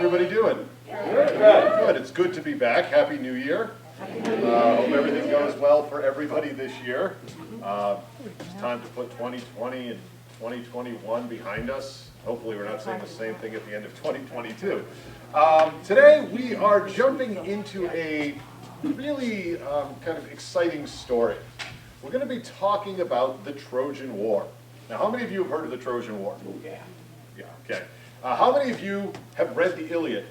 everybody doing? Good. It's good to be back. Happy New Year. Hope everything goes well for everybody this year. It's time to put 2020 and 2021 behind us. Hopefully we're not saying the same thing at the end of 2022. Today we are jumping into a really kind of exciting story. We're going to be talking about the Trojan War. Now, how many of you have heard of the Trojan War? Yeah. Yeah, okay. How many of you have read the Iliad?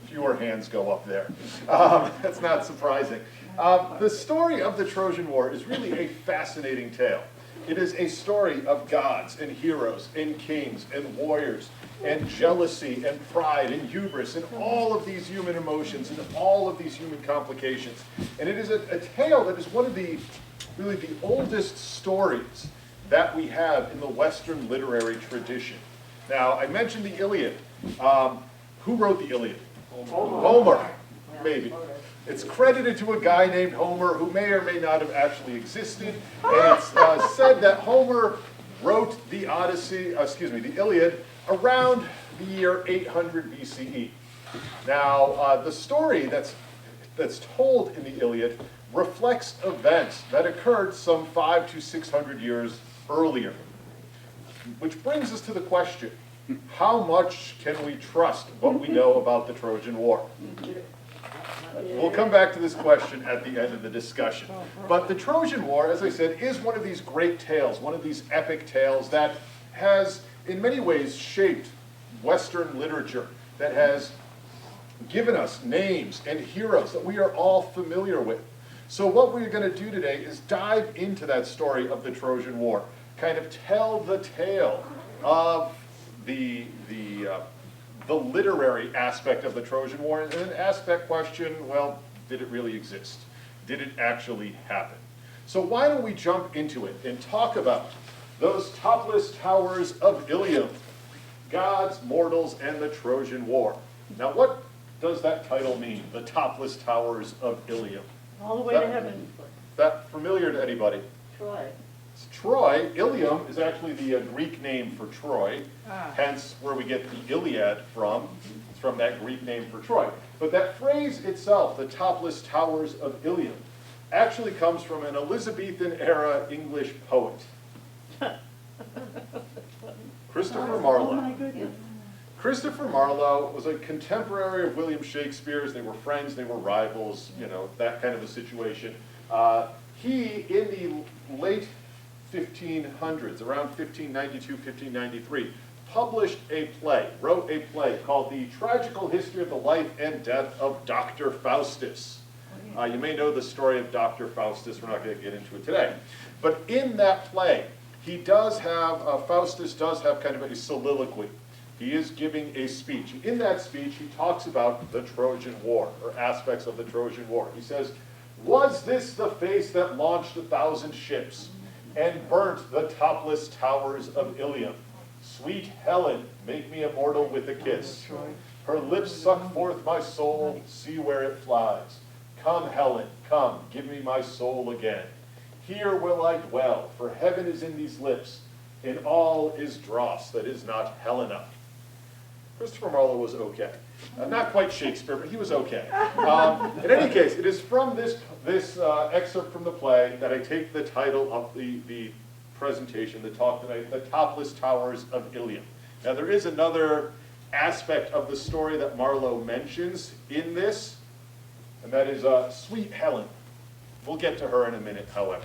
Fewer hands go up there. That's not surprising. The story of the Trojan War is really a fascinating tale. It is a story of gods and heroes and kings and warriors and jealousy and pride and hubris and all of these human emotions and all of these human complications. And it is a tale that is one of the really the oldest stories that we have in the Western literary tradition. Now, I mentioned the Iliad. Who wrote the Iliad? Homer, maybe. It's credited to a guy named Homer who may or may not have actually existed. And it's said that Homer wrote the the Iliad around the year 800 BCE. Now, the story that's told in the Iliad reflects events that occurred some 500 to 600 years earlier. Which brings us to the question, how much can we trust what we know about the Trojan War? We'll come back to this question at the end of the discussion. But the Trojan War, as I said, is one of these great tales, one of these epic tales that has, in many ways, shaped Western literature, that has given us names and heroes that we are all familiar with. So what we're going to do today is dive into that story of the Trojan War, kind of tell the tale of the literary aspect of the Trojan War, and then ask that question, well, did it really exist? Did it actually happen? So why don't we jump into it and talk about those topless towers of Ilium, gods, mortals, and the Trojan War. Now what does that title mean, the topless towers of Ilium? All the way to heaven. That familiar to anybody? Troy. Troy, Ilium is actually the Greek name for Troy, hence where we get the Iliad from. It's from that Greek name for Troy. But that phrase itself, the topless towers of Ilium, actually comes from an Elizabethan-era English poet, Christopher Marlowe. Oh my goodness. Christopher Marlowe was a contemporary of William Shakespeare's. They were friends, they were rivals, you know, that kind of a situation. He, in the late 1500s, around 1592, 1593, published a play, wrote a play called The Tragical History of the Life and Death of Dr. Faustus. You may know the story of Dr. Faustus. We're not going to get into it today. But in that play, he does have, Faustus does have kind of a soliloquy. He is giving a speech. In that speech, he talks about the Trojan War, or aspects of the Trojan War. He says, "Was this the face that launched 1,000 ships and burnt the topless towers of Ilium? Sweet Helen, make me immortal with a kiss. Her lips suck forth my soul, see where it flies. Come, Helen, come, give me my soul again. Here will I dwell, for heaven is in these lips, and all is dross that is not Helena." Christopher Marlowe was okay. Not quite Shakespeare, but he was okay. In any case, it is from this excerpt from the play that I take the title of the presentation, the talk tonight, The Topless Towers of Ilium. Now there is another aspect of the story that Marlowe mentions in this, and that is Sweet Helen. We'll get to her in a minute, however.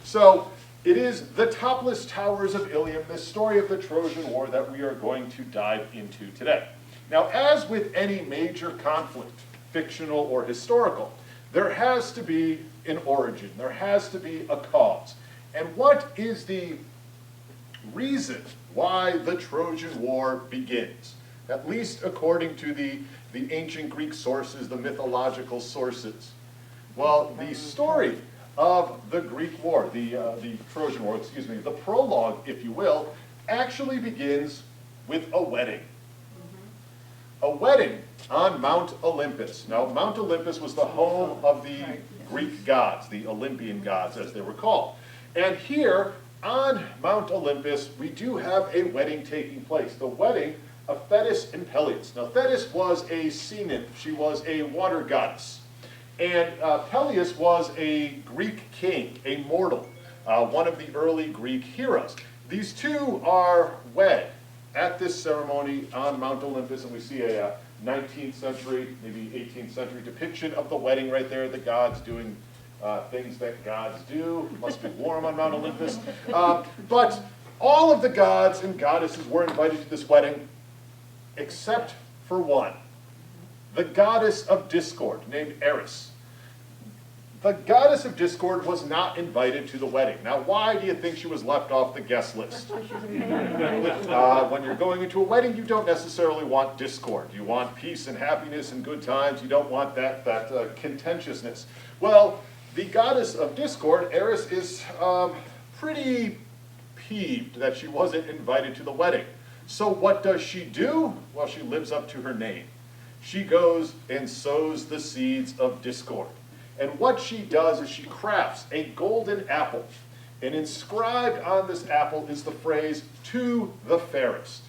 So it is the topless towers of Ilium, the story of the Trojan War, that we are going to dive into today. Now, as with any major conflict, fictional or historical, there has to be an origin. There has to be a cause. And what is the reason why the Trojan War begins? At least according to the ancient Greek sources, the mythological sources. Well, the story of the Greek war, the Trojan War, the prologue, if you will, actually begins with a wedding. A wedding on Mount Olympus. Now, Mount Olympus was the home of the Greek gods, the Olympian gods, as they were called. And here, on Mount Olympus, we do have a wedding taking place. The wedding Thetis and Peleus. Now Thetis was a sea nymph. She was a water goddess. And Peleus was a Greek king, a mortal, one of the early Greek heroes. These two are wed at this ceremony on Mount Olympus, and we see a 19th century, maybe 18th century depiction of the wedding right there, the gods doing things that gods do. It must be warm on Mount Olympus. But all of the gods and goddesses were invited to this wedding, except for one, the goddess of discord, named Eris. The goddess of discord was not invited to the wedding. Now, why do you think she was left off the guest list? When you're going into a wedding, you don't necessarily want discord. You want peace and happiness and good times. You don't want that contentiousness. Well, the goddess of discord, Eris, is pretty peeved that she wasn't invited to the wedding. So what does she do? Well, she lives up to her name. She goes and sows the seeds of discord. And what she does is she crafts a golden apple. And inscribed on this apple is the phrase, "To the fairest,"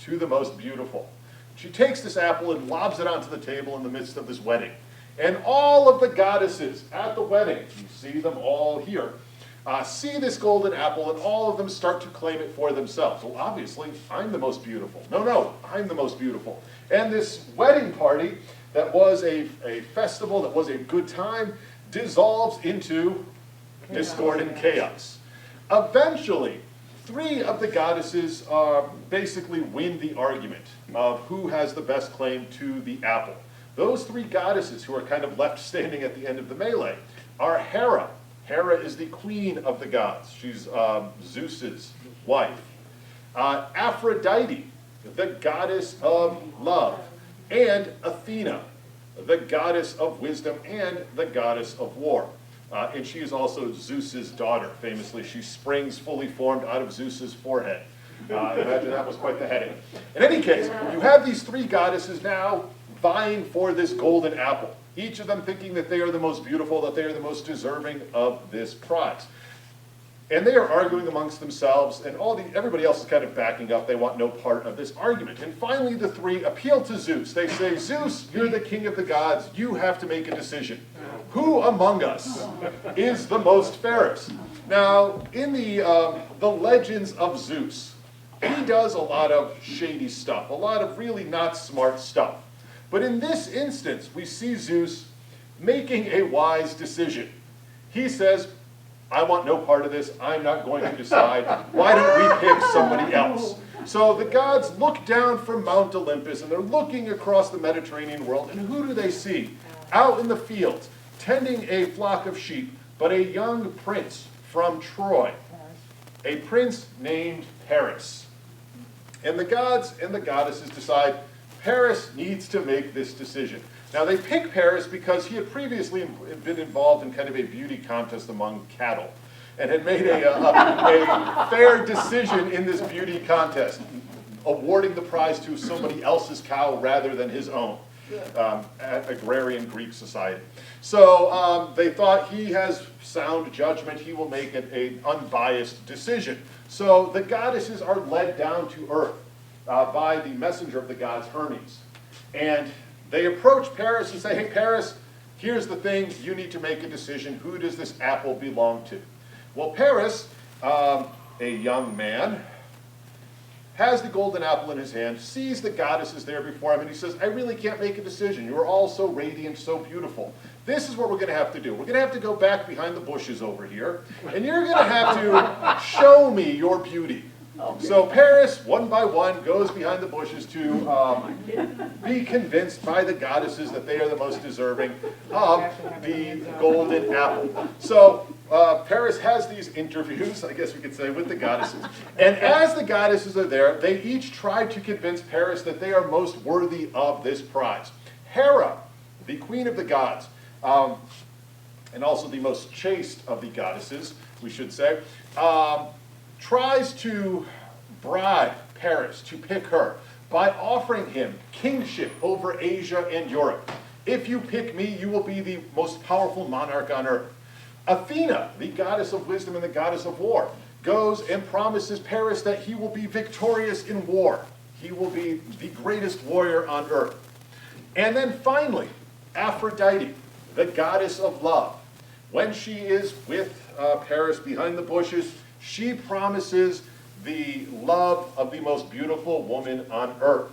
to the most beautiful. She takes this apple and lobs it onto the table in the midst of this wedding. And all of the goddesses at the wedding, you see them all here, see this golden apple, and all of them start to claim it for themselves. Well, obviously, I'm the most beautiful. No, I'm the most beautiful. And this wedding party that was a festival, that was a good time, dissolves into discord and chaos. Eventually, three of the goddesses basically win the argument of who has the best claim to the apple. Those three goddesses who are kind of left standing at the end of the melee are Hera. Hera is the queen of the gods. She's Zeus's wife. Aphrodite, the goddess of love. And Athena, the goddess of wisdom and the goddess of war. And she is also Zeus's daughter. Famously, she springs fully formed out of Zeus's forehead. Imagine that was quite the headache. In any case, you have these three goddesses now vying for this golden apple. Each of them thinking that they are the most beautiful, that they are the most deserving of this prize. And they are arguing amongst themselves, and everybody else is kind of backing up. They want no part of this argument. And finally, the three appeal to Zeus. They say, "Zeus, you're the king of the gods. You have to make a decision. Who among us is the most fairest?" Now, in the legends of Zeus, he does a lot of shady stuff, a lot of really not smart stuff. But in this instance, we see Zeus making a wise decision. He says, "I want no part of this. I'm not going to decide. Why don't we pick somebody else?" So the gods look down from Mount Olympus, and they're looking across the Mediterranean world, and who do they see? Out in the fields, tending a flock of sheep, but a young prince from Troy, a prince named Paris. And the gods and the goddesses decide Paris needs to make this decision. Now they pick Paris because he had previously been involved in kind of a beauty contest among cattle and had made a fair decision in this beauty contest, awarding the prize to somebody else's cow rather than his own, at agrarian Greek society. So they thought he has sound judgment, he will make an unbiased decision. So the goddesses are led down to earth by the messenger of the gods, Hermes. And they approach Paris and say, "Hey, Paris, here's the thing. You need to make a decision. Who does this apple belong to?" Well, Paris, a young man, has the golden apple in his hand, sees the goddesses there before him, and he says, "I really can't make a decision. You are all so radiant, so beautiful. This is what we're going to have to do. We're going to have to go back behind the bushes over here, and you're going to have to show me your beauty." So Paris, one by one, goes behind the bushes to be convinced by the goddesses that they are the most deserving of the golden apple. So Paris has these interviews, I guess we could say, with the goddesses. And as the goddesses are there, they each try to convince Paris that they are most worthy of this prize. Hera, the queen of the gods, and also the most chaste of the goddesses, we should say, tries to bribe Paris to pick her by offering him kingship over Asia and Europe. "If you pick me, you will be the most powerful monarch on earth." Athena, the goddess of wisdom and the goddess of war, goes and promises Paris that he will be victorious in war. He will be the greatest warrior on earth. And then finally, Aphrodite, the goddess of love. When she is with Paris behind the bushes, she promises the love of the most beautiful woman on earth.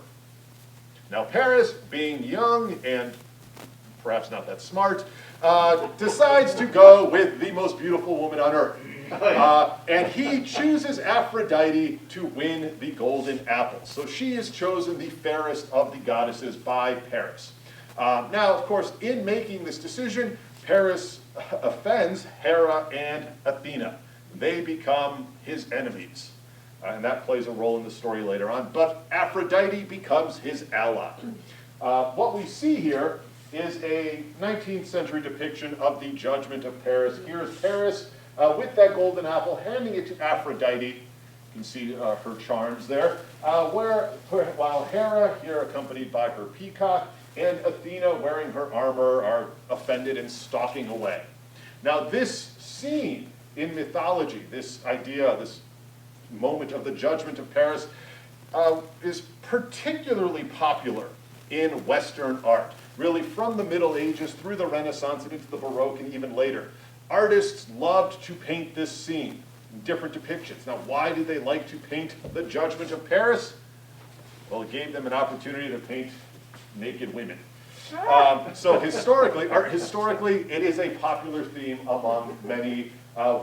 Now Paris, being young and perhaps not that smart, decides to go with the most beautiful woman on earth. And he chooses Aphrodite to win the golden apple. So she is chosen the fairest of the goddesses by Paris. Now, of course, in making this decision, Paris offends Hera and Athena. They become his enemies. And that plays a role in the story later on. But Aphrodite becomes his ally. What we see here is a 19th century depiction of the judgment of Paris. Here is Paris with that golden apple, handing it to Aphrodite. You can see her charms there. While Hera, here accompanied by her peacock, and Athena, wearing her armor, are offended and stalking away. Now this scene in mythology, this idea, this moment of the judgment of Paris, is particularly popular in Western art. Really, from the Middle Ages through the Renaissance and into the Baroque and even later. Artists loved to paint this scene in different depictions. Now, why did they like to paint the judgment of Paris? Well, it gave them an opportunity to paint naked women. So historically, it is a popular theme among many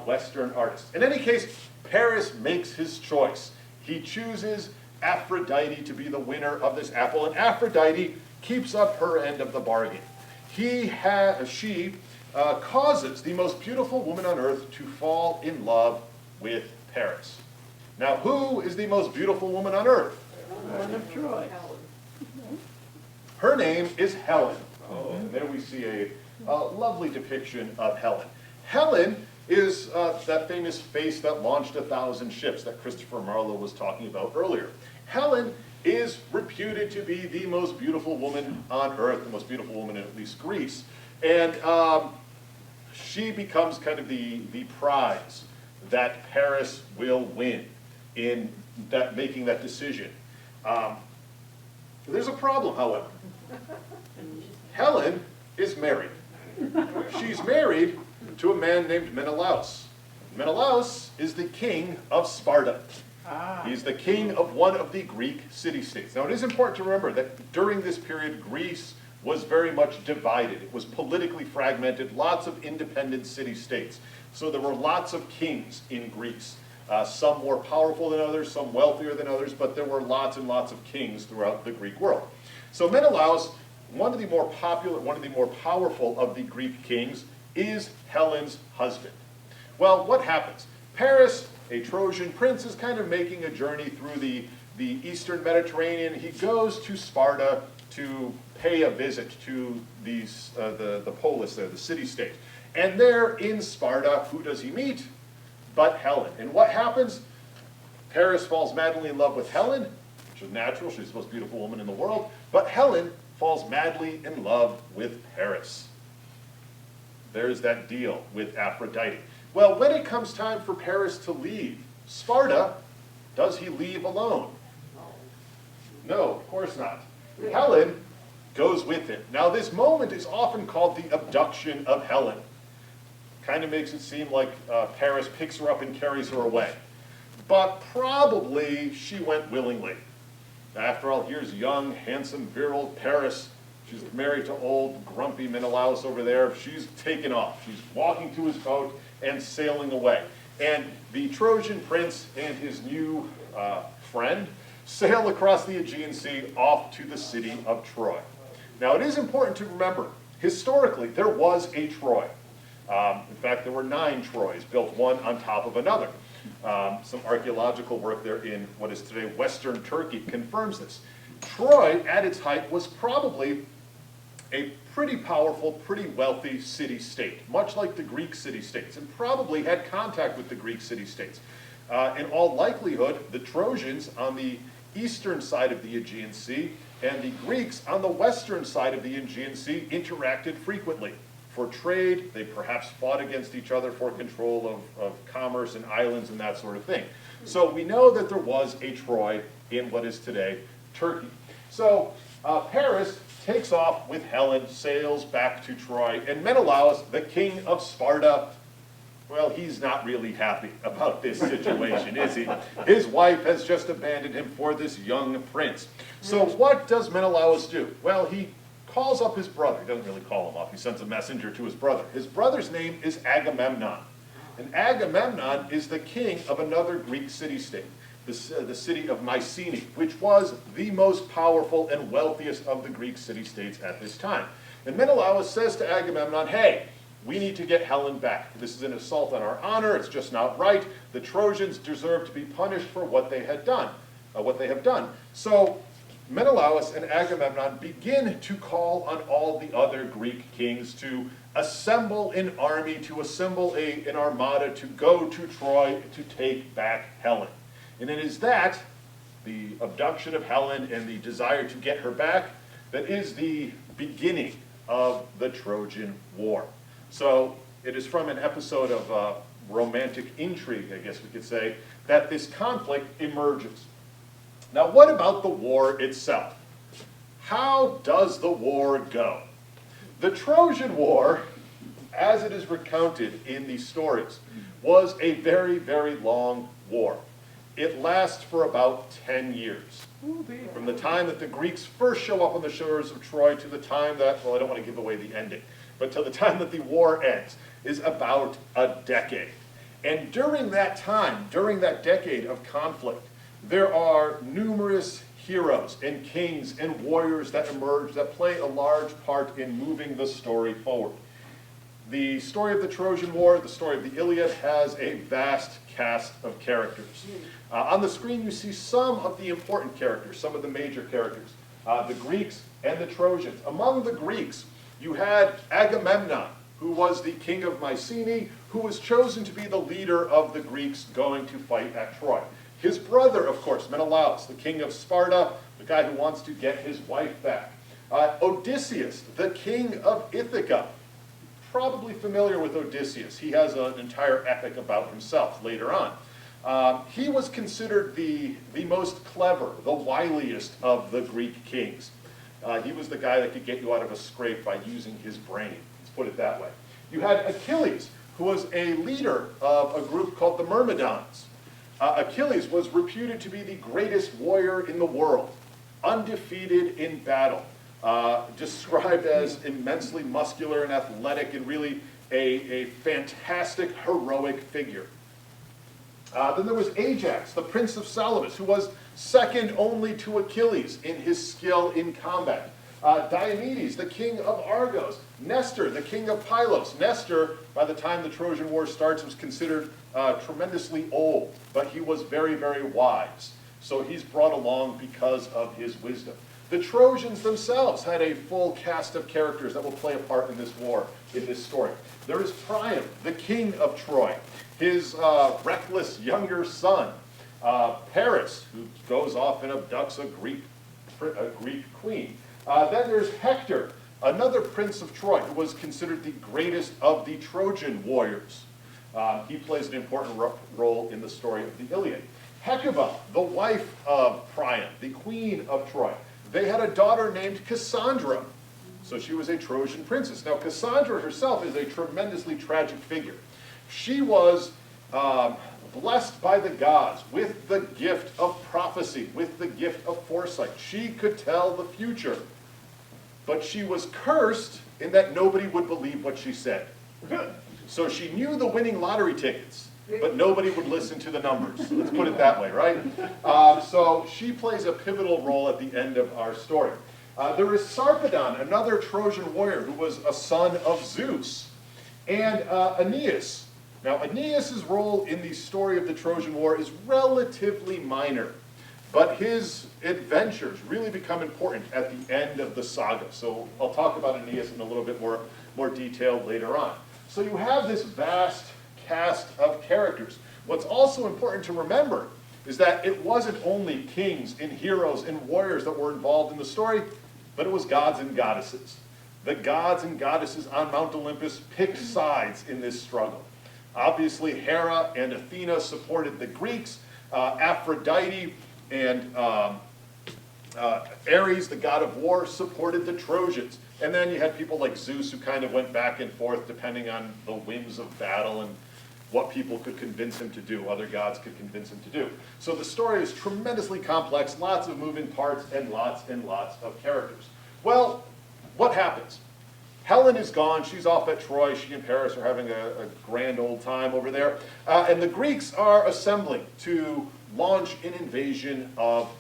Western artists. In any case, Paris makes his choice. He chooses Aphrodite to be the winner of this apple, and Aphrodite keeps up her end of the bargain. She causes the most beautiful woman on earth to fall in love with Paris. Now, who is the most beautiful woman on earth? One of Troy. Her name is Helen. And there we see a lovely depiction of Helen. Helen is that famous face that launched 1,000 ships that Christopher Marlowe was talking about earlier. Helen is reputed to be the most beautiful woman on earth, the most beautiful woman in at least Greece. And she becomes kind of the prize that Paris will win in making that decision. There's a problem, however. Helen is married. She's married to a man named Menelaus. Menelaus is the king of Sparta. He's the king of one of the Greek city-states. Now, it is important to remember that during this period, Greece was very much divided. It was politically fragmented, lots of independent city-states. So there were lots of kings in Greece. Some more powerful than others, some wealthier than others, but there were lots and lots of kings throughout the Greek world. So Menelaus, one of the more popular, one of the more powerful of the Greek kings, is Helen's husband. Well, what happens? Paris, a Trojan prince, is kind of making a journey through the eastern Mediterranean. He goes to Sparta to pay a visit to the polis there, the city-state. And there in Sparta, who does he meet? But Helen. And what happens? Paris falls madly in love with Helen, which is natural. She's the most beautiful woman in the world. But Helen falls madly in love with Paris. There's that deal with Aphrodite. Well, when it comes time for Paris to leave Sparta, does he leave alone? No, of course not. Helen goes with him. Now, this moment is often called the abduction of Helen. Kind of makes it seem like Paris picks her up and carries her away. But probably she went willingly. After all, here's young, handsome, virile Paris. She's married to old, grumpy Menelaus over there. She's taken off. She's walking to his boat and sailing away. And the Trojan prince and his new friend sail across the Aegean Sea off to the city of Troy. Now, it is important to remember, historically, there was a Troy. In fact, there were 9 Troys, built one on top of another. Some archaeological work there in what is today Western Turkey confirms this. Troy, at its height, was probably a pretty powerful, pretty wealthy city-state, much like the Greek city-states, and probably had contact with the Greek city-states. In all likelihood, the Trojans on the eastern side of the Aegean Sea and the Greeks on the western side of the Aegean Sea interacted frequently. For trade, they perhaps fought against each other for control of commerce and islands and that sort of thing. So we know that there was a Troy in what is today Turkey. So Paris takes off with Helen, sails back to Troy, and Menelaus, the king of Sparta, well, he's not really happy about this situation, is he? His wife has just abandoned him for this young prince. So what does Menelaus do? Well, he calls up his brother. He doesn't really call him up. He sends a messenger to his brother. His brother's name is Agamemnon. And Agamemnon is the king of another Greek city-state, the city of Mycenae, which was the most powerful and wealthiest of the Greek city-states at this time. And Menelaus says to Agamemnon, hey, we need to get Helen back. This is an assault on our honor. It's just not right. The Trojans deserve to be punished for what they had done, what they have done. So Menelaus and Agamemnon begin to call on all the other Greek kings to assemble an army, to assemble an armada, to go to Troy to take back Helen. And it is that, the abduction of Helen and the desire to get her back, that is the beginning of the Trojan War. So it is from an episode of romantic intrigue, I guess we could say, that this conflict emerges. Now, what about the war itself? How does the war go? The Trojan War, as it is recounted in these stories, was a very, very long war. It lasts for about 10 years. From the time that the Greeks first show up on the shores of Troy to the time that, well, I don't want to give away the ending, but till the time that the war ends, is about a decade. And during that time, during that decade of conflict, there are numerous heroes and kings and warriors that emerge that play a large part in moving the story forward. The story of the Trojan War, the story of the Iliad, has a vast cast of characters. On the screen you see some of the important characters, some of the major characters, the Greeks and the Trojans. Among the Greeks, you had Agamemnon, who was the king of Mycenae, who was chosen to be the leader of the Greeks going to fight at Troy. His brother, of course, Menelaus, the king of Sparta, the guy who wants to get his wife back. Odysseus, the king of Ithaca. Probably familiar with Odysseus. He has an entire epic about himself later on. He was considered the most clever, the wiliest of the Greek kings. He was the guy that could get you out of a scrape by using his brain. Let's put it that way. You had Achilles, who was a leader of a group called the Myrmidons. Achilles was reputed to be the greatest warrior in the world, undefeated in battle, described as immensely muscular and athletic and really a fantastic, heroic figure. Then there was Ajax, the prince of Salamis, who was second only to Achilles in his skill in combat. Diomedes, the king of Argos. Nestor, the king of Pylos. Nestor, by the time the Trojan War starts, was considered tremendously old, but he was very, very wise. So he's brought along because of his wisdom. The Trojans themselves had a full cast of characters that will play a part in this war, in this story. There is Priam, the king of Troy. His reckless younger son, Paris, who goes off and abducts a Greek queen. Then there's Hector, another prince of Troy, who was considered the greatest of the Trojan warriors. He plays an important role in the story of the Iliad. Hecuba, the wife of Priam, the queen of Troy. They had a daughter named Cassandra, so she was a Trojan princess. Now, Cassandra herself is a tremendously tragic figure. She was blessed by the gods with the gift of prophecy, with the gift of foresight. She could tell the future, but she was cursed in that nobody would believe what she said. So she knew the winning lottery tickets, but nobody would listen to the numbers. Let's put it that way, right? So she plays a pivotal role at the end of our story. There is Sarpedon, another Trojan warrior who was a son of Zeus, and Aeneas. Now, Aeneas' role in the story of the Trojan War is relatively minor, but his adventures really become important at the end of the saga. So I'll talk about Aeneas in a little bit more detail later on. So you have this vast cast of characters. What's also important to remember is that it wasn't only kings and heroes and warriors that were involved in the story, but it was gods and goddesses. The gods and goddesses on Mount Olympus picked sides in this struggle. Obviously, Hera and Athena supported the Greeks. Aphrodite and Ares, the god of war, supported the Trojans. And then you had people like Zeus who kind of went back and forth depending on the whims of battle and what people could convince him to do, other gods could convince him to do. So the story is tremendously complex, lots of moving parts, and lots of characters. Well, what happens? Helen is gone, she's off at Troy, she and Paris are having a grand old time over there, and the Greeks are assembling to launch an invasion of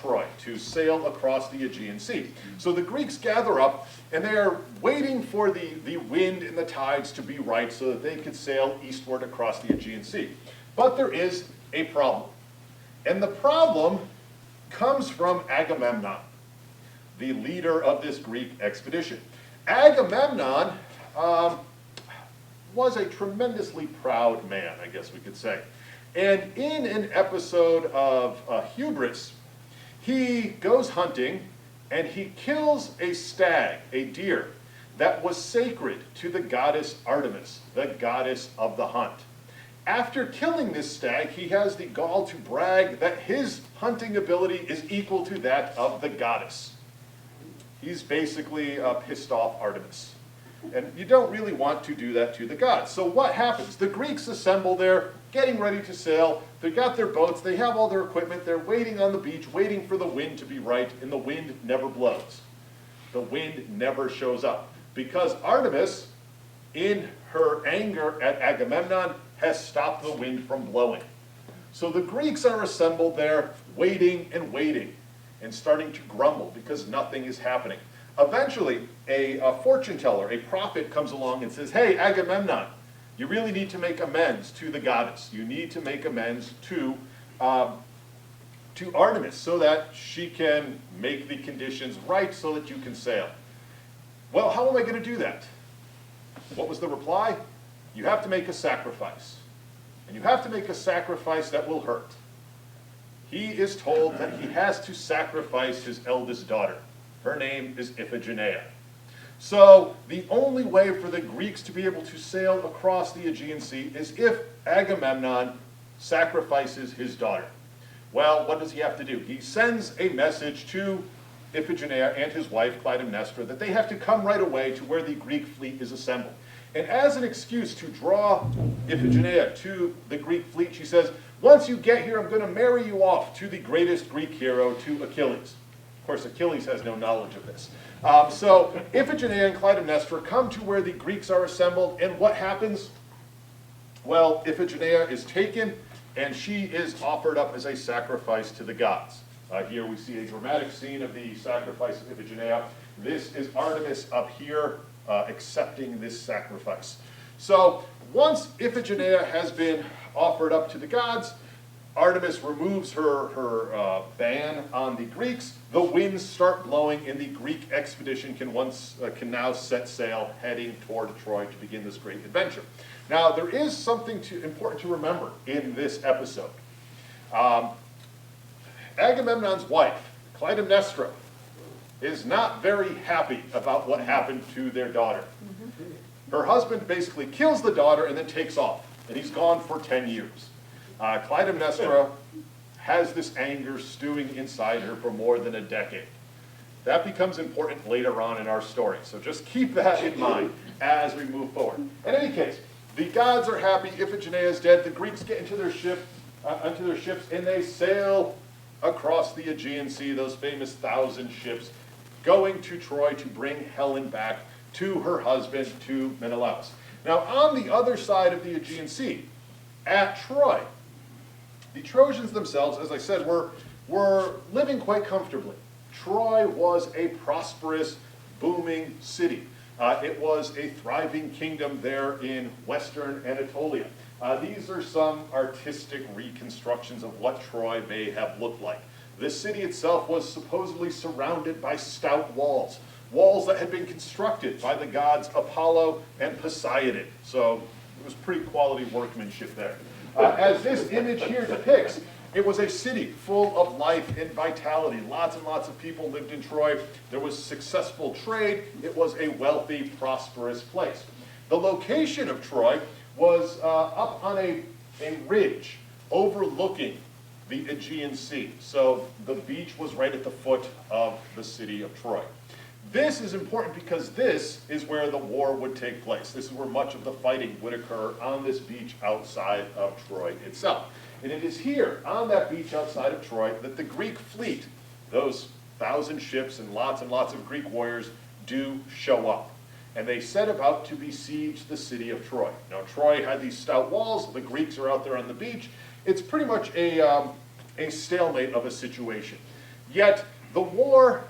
Troy, to sail across the Aegean Sea. So the Greeks gather up, and they are waiting for the wind and the tides to be right so that they could sail eastward across the Aegean Sea. But there is a problem. And the problem comes from Agamemnon, the leader of this Greek expedition. Agamemnon was a tremendously proud man, I guess we could say. And in an episode of Hubris, he goes hunting and he kills a stag, a deer, that was sacred to the goddess Artemis, the goddess of the hunt. After killing this stag, he has the gall to brag that his hunting ability is equal to that of the goddess. He's basically pissed off Artemis. And you don't really want to do that to the gods. So what happens? The Greeks assemble there, getting ready to sail. They've got their boats, they have all their equipment, they're waiting on the beach, waiting for the wind to be right, and the wind never blows. The wind never shows up. Because Artemis, in her anger at Agamemnon, has stopped the wind from blowing. So the Greeks are assembled there, waiting, and starting to grumble because nothing is happening. Eventually, a fortune teller, a prophet, comes along and says, hey, Agamemnon, you really need to make amends to the goddess. You need to make amends to Artemis so that she can make the conditions right so that you can sail. Well, how am I going to do that? What was the reply? You have to make a sacrifice. And you have to make a sacrifice that will hurt. He is told that he has to sacrifice his eldest daughter. Her name is Iphigenia. So the only way for the Greeks to be able to sail across the Aegean Sea is if Agamemnon sacrifices his daughter. Well, what does he have to do? He sends a message to Iphigenia and his wife, Clytemnestra, that they have to come right away to where the Greek fleet is assembled. And as an excuse to draw Iphigenia to the Greek fleet, she says, once you get here, I'm going to marry you off to the greatest Greek hero, to Achilles. Of course, Achilles has no knowledge of this. So Iphigenia and Clytemnestra come to where the Greeks are assembled, and what happens? Well, Iphigenia is taken, and she is offered up as a sacrifice to the gods. Here we see a dramatic scene of the sacrifice of Iphigenia. This is Artemis up here accepting this sacrifice. So once Iphigenia has been offered up to the gods, Artemis removes her ban on the Greeks. The winds start blowing, and the Greek expedition can now set sail, heading toward Troy to begin this great adventure. Now, there is something important to remember in this episode. Agamemnon's wife, Clytemnestra, is not very happy about what happened to their daughter. Her husband basically kills the daughter and then takes off, and he's gone for 10 years. Clytemnestra has this anger stewing inside her for more than a decade. That becomes important later on in our story, so just keep that in mind as we move forward. In any case, the gods are happy, Iphigenia is dead, the Greeks get into their ships, and they sail across the Aegean Sea, those famous 1,000 ships, going to Troy to bring Helen back to her husband, to Menelaus. Now, on the other side of the Aegean Sea, at Troy, the Trojans themselves, as I said, were living quite comfortably. Troy was a prosperous, booming city. It was a thriving kingdom there in western Anatolia. These are some artistic reconstructions of what Troy may have looked like. This city itself was supposedly surrounded by stout walls, walls that had been constructed by the gods Apollo and Poseidon. So it was pretty quality workmanship there. As this image here depicts, it was a city full of life and vitality. Lots and lots of people lived in Troy. There was successful trade. It was a wealthy, prosperous place. The location of Troy was up on a ridge overlooking the Aegean Sea. So the beach was right at the foot of the city of Troy. This is important because this is where the war would take place. This is where much of the fighting would occur, on this beach outside of Troy itself. And it is here, on that beach outside of Troy, that the Greek fleet, those 1,000 ships and lots of Greek warriors, do show up. And they set about to besiege the city of Troy. Now, Troy had these stout walls. The Greeks are out there on the beach. It's pretty much a stalemate of a situation. Yet, the war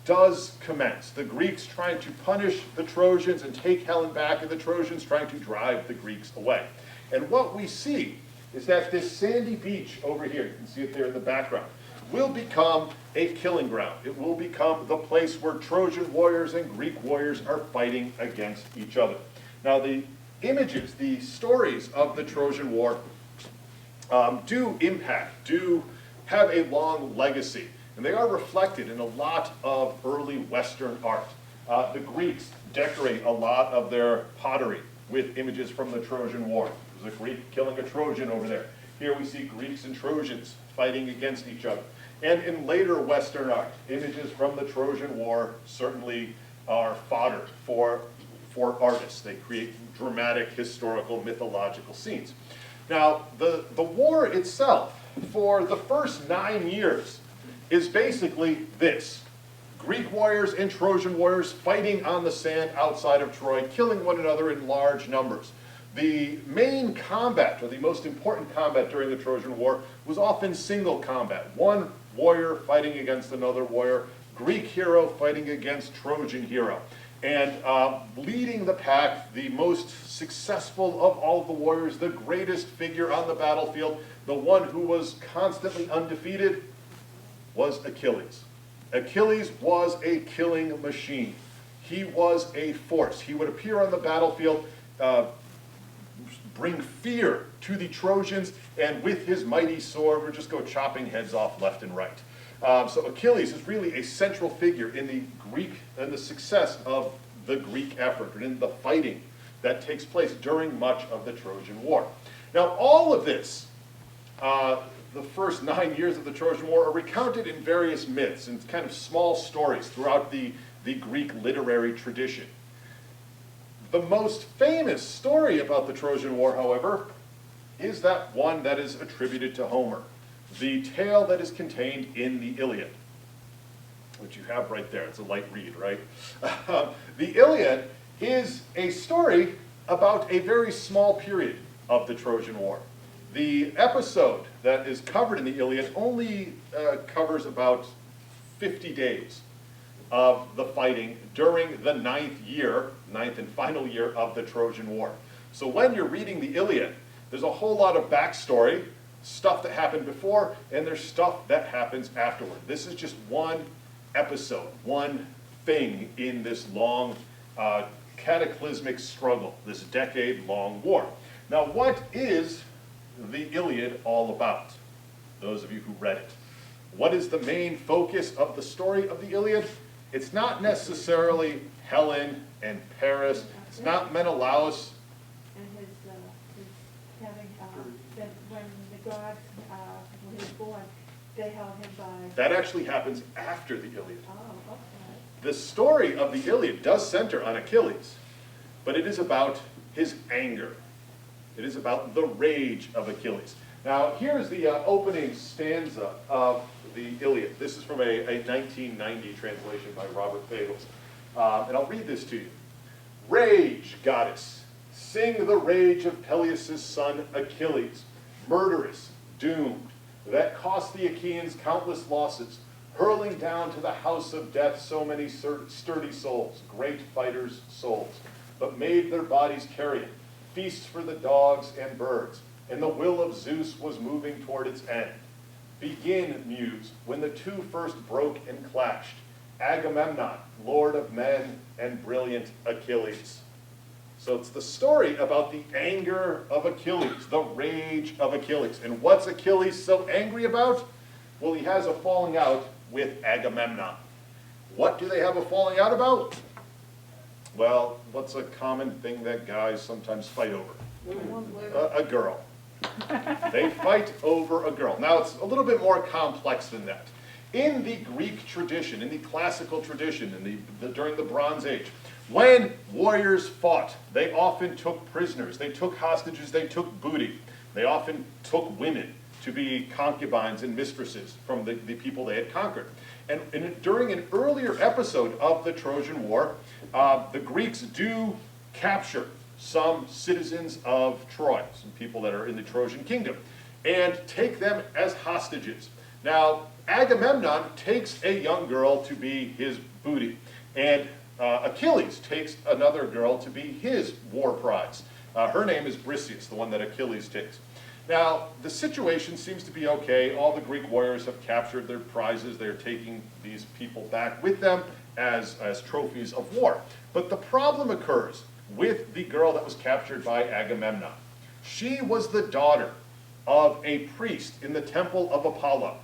does commence. The Greeks trying to punish the Trojans and take Helen back, and the Trojans trying to drive the Greeks away. And what we see is that this sandy beach over here, you can see it there in the background, will become a killing ground. It will become the place where Trojan warriors and Greek warriors are fighting against each other. Now, the images, the stories of the Trojan War do have a long legacy. And they are reflected in a lot of early Western art. The Greeks decorate a lot of their pottery with images from the Trojan War. There's a Greek killing a Trojan over there. Here we see Greeks and Trojans fighting against each other. And in later Western art, images from the Trojan War certainly are fodder for artists. They create dramatic, historical, mythological scenes. Now, the war itself, for the first 9 years, is basically this. Greek warriors and Trojan warriors fighting on the sand outside of Troy, killing one another in large numbers. The main combat, or the most important combat during the Trojan War, was often single combat. One warrior fighting against another warrior, Greek hero fighting against Trojan hero. And leading the pack, the most successful of all the warriors, the greatest figure on the battlefield, the one who was constantly undefeated, was Achilles. Achilles was a killing machine. He was a force. He would appear on the battlefield, bring fear to the Trojans, and with his mighty sword would just go chopping heads off left and right. So Achilles is really a central figure in the success of the Greek effort, and in the fighting that takes place during much of the Trojan War. Now, all of this, the first 9 years of the Trojan War, are recounted in various myths and kind of small stories throughout the Greek literary tradition. The most famous story about the Trojan War, however, is that one that is attributed to Homer, the tale that is contained in the Iliad, which you have right there. It's a light read, right? The Iliad is a story about a very small period of the Trojan War. The episode that is covered in the Iliad only covers about 50 days of the fighting during the ninth and final year of the Trojan War. So when you're reading the Iliad, there's a whole lot of backstory, stuff that happened before, and there's stuff that happens afterward. This is just one episode, one thing in this long cataclysmic struggle, this decade-long war. Now, what is the Iliad all about? Those of you who read it. What is the main focus of the story of the Iliad? It's not necessarily Helen and Paris. It's not Menelaus. And his having, when the gods, when he was born, they held him by... That actually happens after the Iliad. Oh, okay. The story of the Iliad does center on Achilles, but it is about his anger. It is about the rage of Achilles. Now, here's the opening stanza of the Iliad. This is from a 1990 translation by Robert Fagles. And I'll read this to you. Rage, goddess, sing the rage of Peleus' son Achilles, murderous, doomed, that cost the Achaeans countless losses, hurling down to the house of death so many sturdy souls, great fighters' souls, but made their bodies carrion, feasts for the dogs and birds, and the will of Zeus was moving toward its end. Begin, muse, when the two first broke and clashed, Agamemnon, lord of men, and brilliant Achilles. So it's the story about the anger of Achilles, the rage of Achilles. And what's Achilles so angry about? Well, he has a falling out with Agamemnon. What do they have a falling out about? Well, what's a common thing that guys sometimes fight over? A girl. They fight over a girl. Now, it's a little bit more complex than that. In the Greek tradition, in the classical tradition, during the Bronze Age, when warriors fought, they often took prisoners, they took hostages, they took booty. They often took women to be concubines and mistresses from the people they had conquered. And during an earlier episode of the Trojan War, the Greeks do capture some citizens of Troy, some people that are in the Trojan kingdom, and take them as hostages. Now, Agamemnon takes a young girl to be his booty, and Achilles takes another girl to be his war prize. Her name is Briseis, the one that Achilles takes. Now, the situation seems to be okay. All the Greek warriors have captured their prizes. They're taking these people back with them as trophies of war. But the problem occurs with the girl that was captured by Agamemnon. She was the daughter of a priest in the temple of Apollo.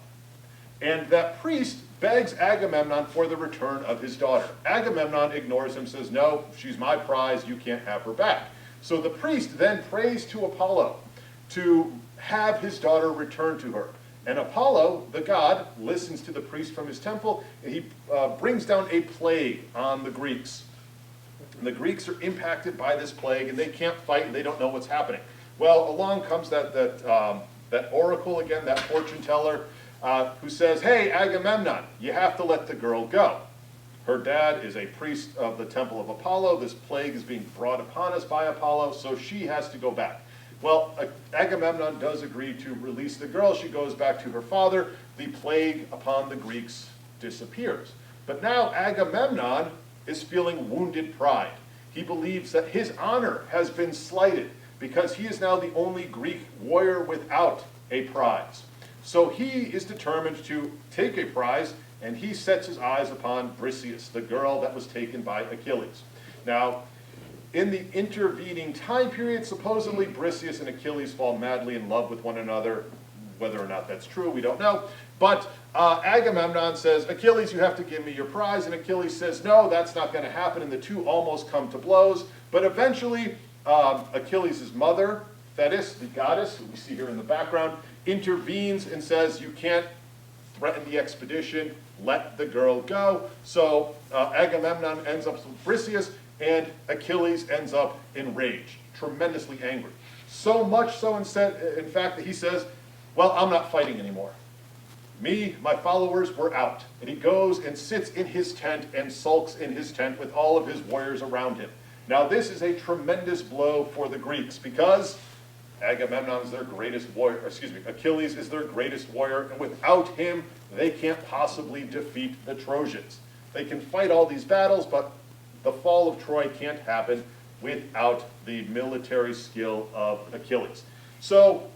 And that priest begs Agamemnon for the return of his daughter. Agamemnon ignores him, says, no, she's my prize, you can't have her back. So the priest then prays to Apollo to have his daughter returned to her. And Apollo, the god, listens to the priest from his temple, and he brings down a plague on the Greeks. And the Greeks are impacted by this plague, and they can't fight, and they don't know what's happening. Well, along comes that oracle again, that fortune teller, who says, hey, Agamemnon, you have to let the girl go. Her dad is a priest of the temple of Apollo. This plague is being brought upon us by Apollo, so she has to go back. Well, Agamemnon does agree to release the girl. She goes back to her father. The plague upon the Greeks disappears. But now Agamemnon is feeling wounded pride. He believes that his honor has been slighted because he is now the only Greek warrior without a prize. So he is determined to take a prize, and he sets his eyes upon Briseis, the girl that was taken by Achilles. Now, in the intervening time period, supposedly Briseis and Achilles fall madly in love with one another. Whether or not that's true, we don't know. But Agamemnon says, Achilles, you have to give me your prize. And Achilles says, no, that's not going to happen. And the two almost come to blows. But eventually, Achilles' mother, Thetis, the goddess, who we see here in the background, intervenes and says, you can't threaten the expedition, let the girl go. So Agamemnon ends up with Briseis, and Achilles ends up enraged, tremendously angry. So much so, in fact, that he says, well, I'm not fighting anymore. Me, my followers, were out. And he goes and sits in his tent and sulks in his tent with all of his warriors around him. Now, this is a tremendous blow for the Greeks because Agamemnon is their greatest warrior, Achilles is their greatest warrior, and without him, they can't possibly defeat the Trojans. They can fight all these battles, but the fall of Troy can't happen without the military skill of Achilles. So,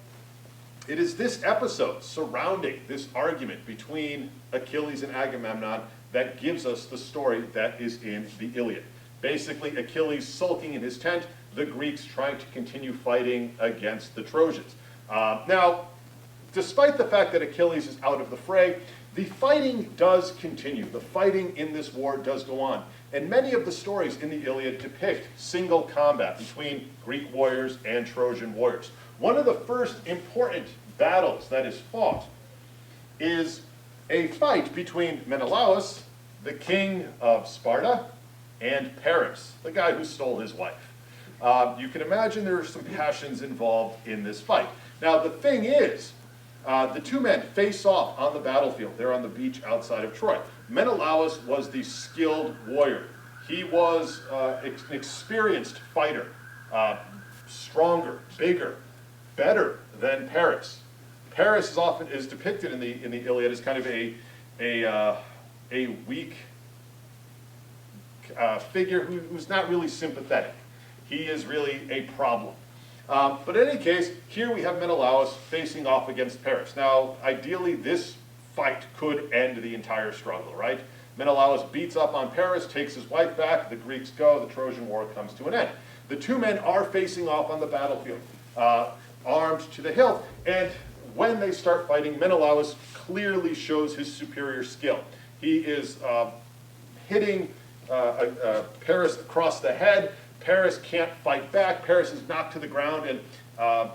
it is this episode surrounding this argument between Achilles and Agamemnon that gives us the story that is in the Iliad. Basically, Achilles sulking in his tent, the Greeks trying to continue fighting against the Trojans. Now, despite the fact that Achilles is out of the fray, the fighting does continue. The fighting in this war does go on. And many of the stories in the Iliad depict single combat between Greek warriors and Trojan warriors. One of the first important battles that is fought is a fight between Menelaus, the king of Sparta, and Paris, the guy who stole his wife. You can imagine there are some passions involved in this fight. Now, the thing is, the two men face off on the battlefield. They're on the beach outside of Troy. Menelaus was the skilled warrior. He was an experienced fighter, stronger, bigger, better than Paris. Paris is depicted in the Iliad as kind of a weak figure who's not really sympathetic. He is really a problem. But in any case, here we have Menelaus facing off against Paris. Now, ideally, this fight could end the entire struggle, right? Menelaus beats up on Paris, takes his wife back, the Greeks go, the Trojan War comes to an end. The two men are facing off on the battlefield, armed to the hilt, and when they start fighting, Menelaus clearly shows his superior skill. He is hitting Paris across the head. Paris can't fight back. Paris is knocked to the ground, and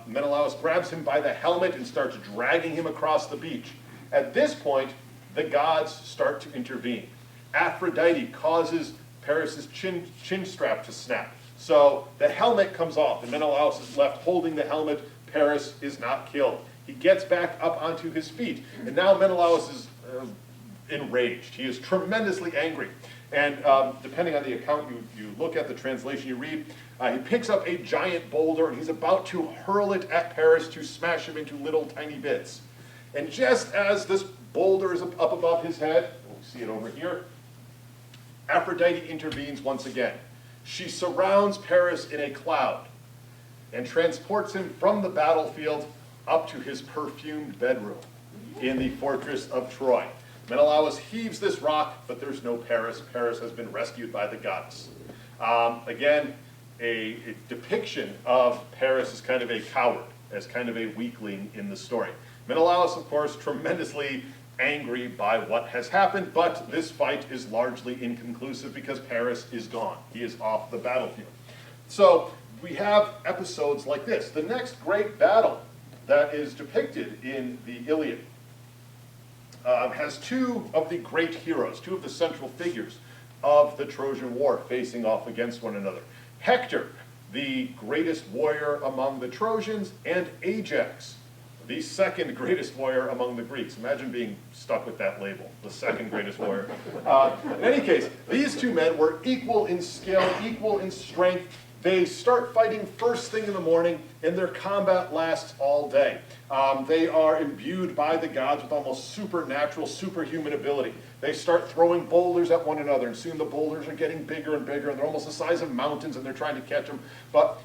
Menelaus grabs him by the helmet and starts dragging him across the beach. At this point, the gods start to intervene. Aphrodite causes Paris' chin strap to snap. So the helmet comes off, and Menelaus is left holding the helmet. Paris is not killed. He gets back up onto his feet, and now Menelaus is enraged. He is tremendously angry. And depending on the account you look at, the translation you read, he picks up a giant boulder, and he's about to hurl it at Paris to smash him into little tiny bits. And just as this boulder is up above his head, we'll see it over here, Aphrodite intervenes once again. She surrounds Paris in a cloud and transports him from the battlefield up to his perfumed bedroom in the fortress of Troy. Menelaus heaves this rock, but there's no Paris. Paris has been rescued by the goddess. Again, a depiction of Paris as kind of a coward, as kind of a weakling in the story. Menelaus, of course, tremendously angry by what has happened, but this fight is largely inconclusive because Paris is gone. He is off the battlefield. So we have episodes like this. The next great battle that is depicted in the Ilium has two of the great heroes, two of the central figures of the Trojan War facing off against one another. Hector, the greatest warrior among the Trojans, and Ajax, the second greatest warrior among the Greeks. Imagine being stuck with that label, the second greatest warrior. In any case, these two men were equal in skill, equal in strength. They start fighting first thing in the morning, and their combat lasts all day. They are imbued by the gods with almost supernatural, superhuman ability. They start throwing boulders at one another, and soon the boulders are getting bigger and bigger, and they're almost the size of mountains, and they're trying to catch them. But,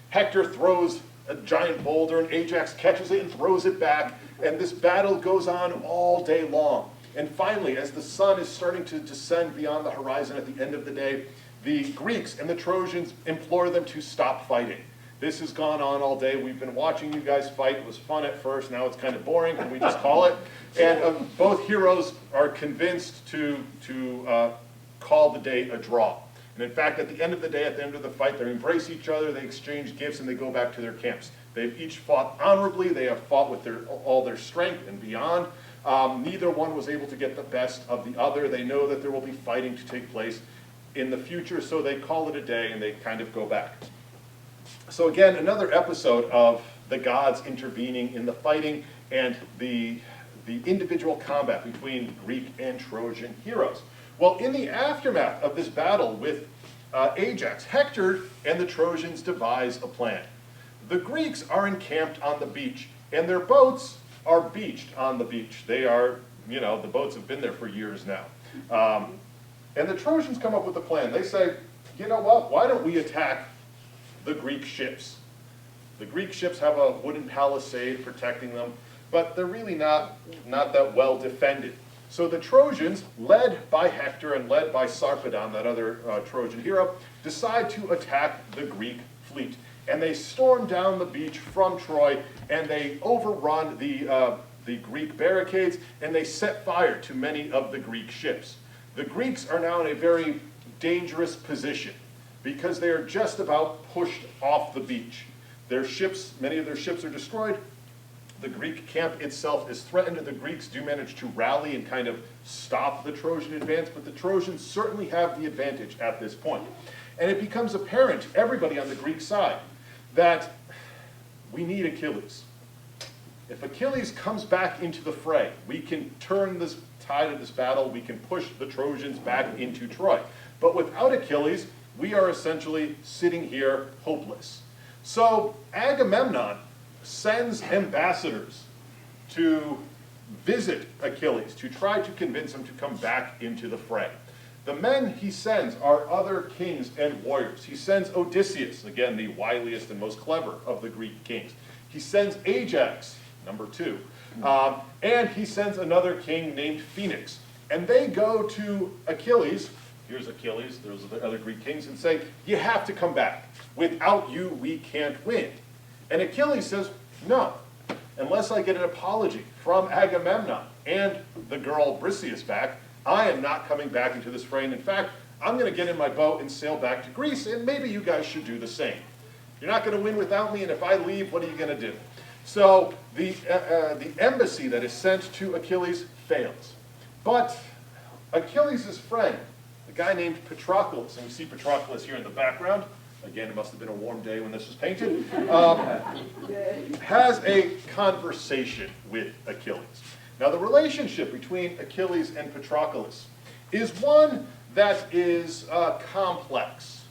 Hector throws a giant boulder, and Ajax catches it and throws it back, and this battle goes on all day long. And finally, as the sun is starting to descend beyond the horizon at the end of the day, the Greeks and the Trojans implore them to stop fighting. This has gone on all day. We've been watching you guys fight. It was fun at first. Now it's kind of boring. Can we just call it? And both heroes are convinced to call the day a draw. And in fact, at the end of the day, at the end of the fight, they embrace each other, they exchange gifts, and they go back to their camps. They've each fought honorably. They have fought with all their strength and beyond. Neither one was able to get the best of the other. They know that there will be fighting to take place in the future, so they call it a day, and they kind of go back. So again, another episode of the gods intervening in the fighting and the individual combat between Greek and Trojan heroes. Well, in the aftermath of this battle with Ajax, Hector and the Trojans devise a plan. The Greeks are encamped on the beach, and their boats are beached on the beach. They are, the boats have been there for years now. And the Trojans come up with a plan. They say, you know what, why don't we attack the Greek ships? The Greek ships have a wooden palisade protecting them, but they're really not that well defended. So the Trojans, led by Hector and led by Sarpedon, that other Trojan hero, decide to attack the Greek fleet. And they storm down the beach from Troy, and they overrun the Greek barricades, and they set fire to many of the Greek ships. The Greeks are now in a very dangerous position because they are just about pushed off the beach. Their ships, many of their ships are destroyed. The Greek camp itself is threatened, and the Greeks do manage to rally and kind of stop the Trojan advance, but the Trojans certainly have the advantage at this point. And it becomes apparent to everybody on the Greek side that we need Achilles. If Achilles comes back into the fray, we can turn this tide of this battle, we can push the Trojans back into Troy. But without Achilles, we are essentially sitting here hopeless. So Agamemnon sends ambassadors to visit Achilles, to try to convince him to come back into the fray. The men he sends are other kings and warriors. He sends Odysseus, again the wiliest and most clever of the Greek kings. He sends Ajax, number 2, and he sends another king named Phoenix. And they go to Achilles, here's Achilles, those are the other Greek kings, and say, you have to come back. Without you, we can't win. And Achilles says, no, unless I get an apology from Agamemnon and the girl Briseis back, I am not coming back into this fray. And in fact, I'm going to get in my boat and sail back to Greece, and maybe you guys should do the same. You're not going to win without me, and if I leave, what are you going to do? So the embassy that is sent to Achilles fails. But Achilles' friend, a guy named Patroclus, and we see Patroclus here in the background. Again, it must have been a warm day when this was painted. Has a conversation with Achilles. Now, the relationship between Achilles and Patroclus is one that is complex.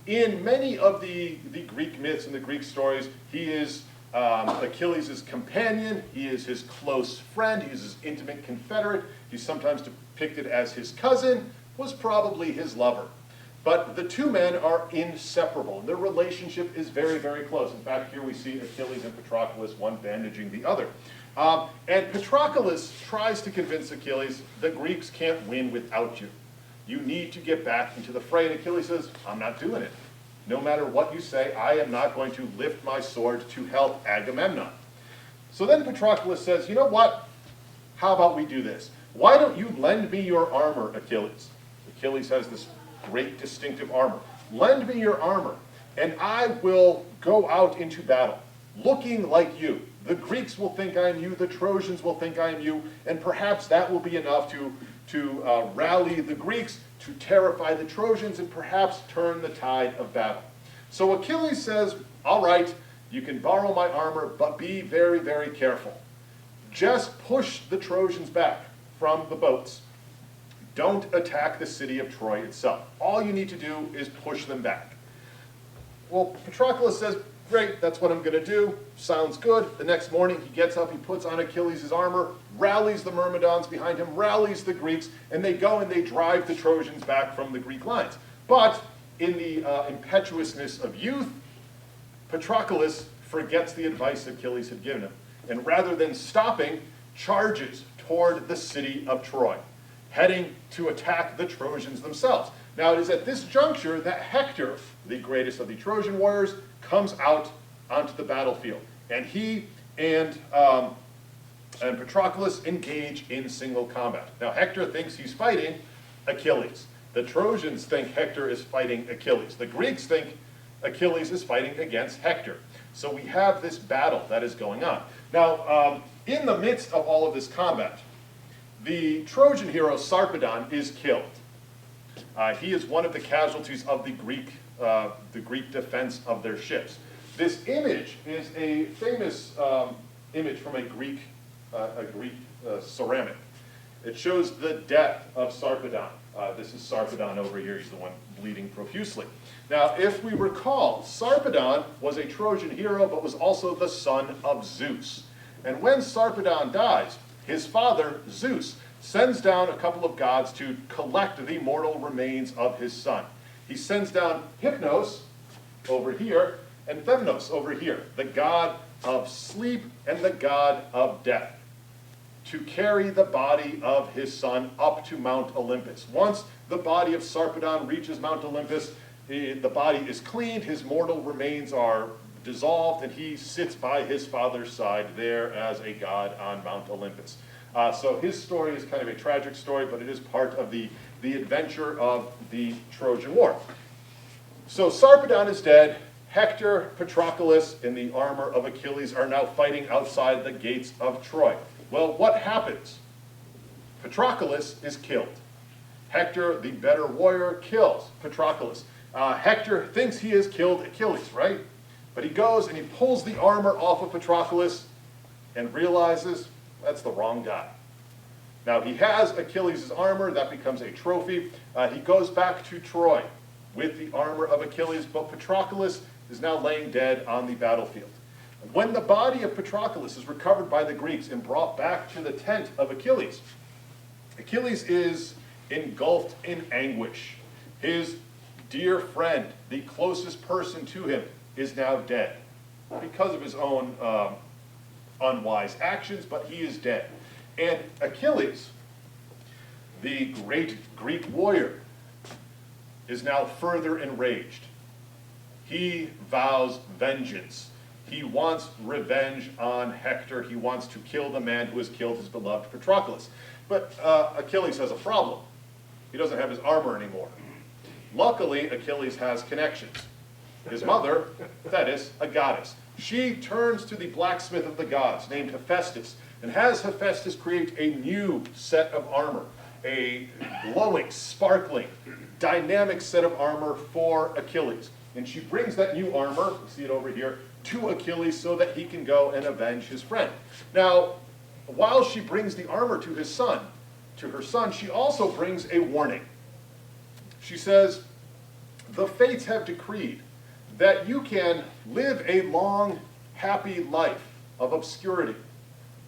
In many of the Greek myths and the Greek stories, he is Achilles' companion, he is his close friend, he is his intimate confederate, he's sometimes depicted as his cousin, was probably his lover. But the two men are inseparable. Their relationship is very, very close. In fact, here we see Achilles and Patroclus, one bandaging the other. And Patroclus tries to convince Achilles, the Greeks can't win without you. You need to get back into the fray. And Achilles says, I'm not doing it. No matter what you say, I am not going to lift my sword to help Agamemnon. So then Patroclus says, you know what? How about we do this? Why don't you lend me your armor, Achilles? Achilles has this great distinctive armor. Lend me your armor, and I will go out into battle, looking like you. The Greeks will think I am you, the Trojans will think I am you, and perhaps that will be enough to rally the Greeks, to terrify the Trojans, and perhaps turn the tide of battle. So Achilles says, all right, you can borrow my armor, but be very, very careful. Just push the Trojans back from the boats. Don't attack the city of Troy itself. All you need to do is push them back. Well, Patroclus says, great, that's what I'm going to do. Sounds good. The next morning he gets up, he puts on Achilles' armor, rallies the Myrmidons behind him, rallies the Greeks, and they go and they drive the Trojans back from the Greek lines. But in the impetuousness of youth, Patroclus forgets the advice Achilles had given him, and rather than stopping, charges toward the city of Troy, heading to attack the Trojans themselves. Now, it is at this juncture that Hector, the greatest of the Trojan warriors, comes out onto the battlefield. And he and Patroclus engage in single combat. Now, Hector thinks he's fighting Achilles. The Trojans think Hector is fighting Achilles. The Greeks think Achilles is fighting against Hector. So we have this battle that is going on. Now, in the midst of all of this combat, the Trojan hero Sarpedon is killed. He is one of the casualties of the Greek defense of their ships. This image is a famous image from a Greek ceramic. It shows the death of Sarpedon. This is Sarpedon over here. He's the one bleeding profusely. Now, if we recall, Sarpedon was a Trojan hero, but was also the son of Zeus. And when Sarpedon dies, his father, Zeus, sends down a couple of gods to collect the mortal remains of his son. He sends down Hypnos over here and Themnos over here, the god of sleep and the god of death, to carry the body of his son up to Mount Olympus. Once the body of Sarpedon reaches Mount Olympus, the body is cleaned, his mortal remains are dissolved, and he sits by his father's side there as a god on Mount Olympus. So his story is kind of a tragic story, but it is part of the adventure of the Trojan War. So Sarpedon is dead. Hector, Patroclus, in the armor of Achilles, are now fighting outside the gates of Troy. Well, what happens? Patroclus is killed. Hector, the better warrior, kills Patroclus. Hector thinks he has killed Achilles, right? But he goes and he pulls the armor off of Patroclus and realizes that's the wrong guy. Now, he has Achilles' armor. That becomes a trophy. He goes back to Troy with the armor of Achilles, but Patroclus is now laying dead on the battlefield. When the body of Patroclus is recovered by the Greeks and brought back to the tent of Achilles, Achilles is engulfed in anguish. His dear friend, the closest person to him, is now dead because of his own unwise actions, but he is dead. And Achilles, the great Greek warrior, is now further enraged. He vows vengeance. He wants revenge on Hector. He wants to kill the man who has killed his beloved Patroclus. But Achilles has a problem. He doesn't have his armor anymore. Luckily, Achilles has connections. His mother, Thetis, a goddess. She turns to the blacksmith of the gods, named Hephaestus, and has Hephaestus create a new set of armor, a glowing, sparkling, dynamic set of armor for Achilles. And she brings that new armor, you see it over here, to Achilles so that he can go and avenge his friend. Now, while she brings the armor to her son, she also brings a warning. She says, the fates have decreed that you can live a long, happy life of obscurity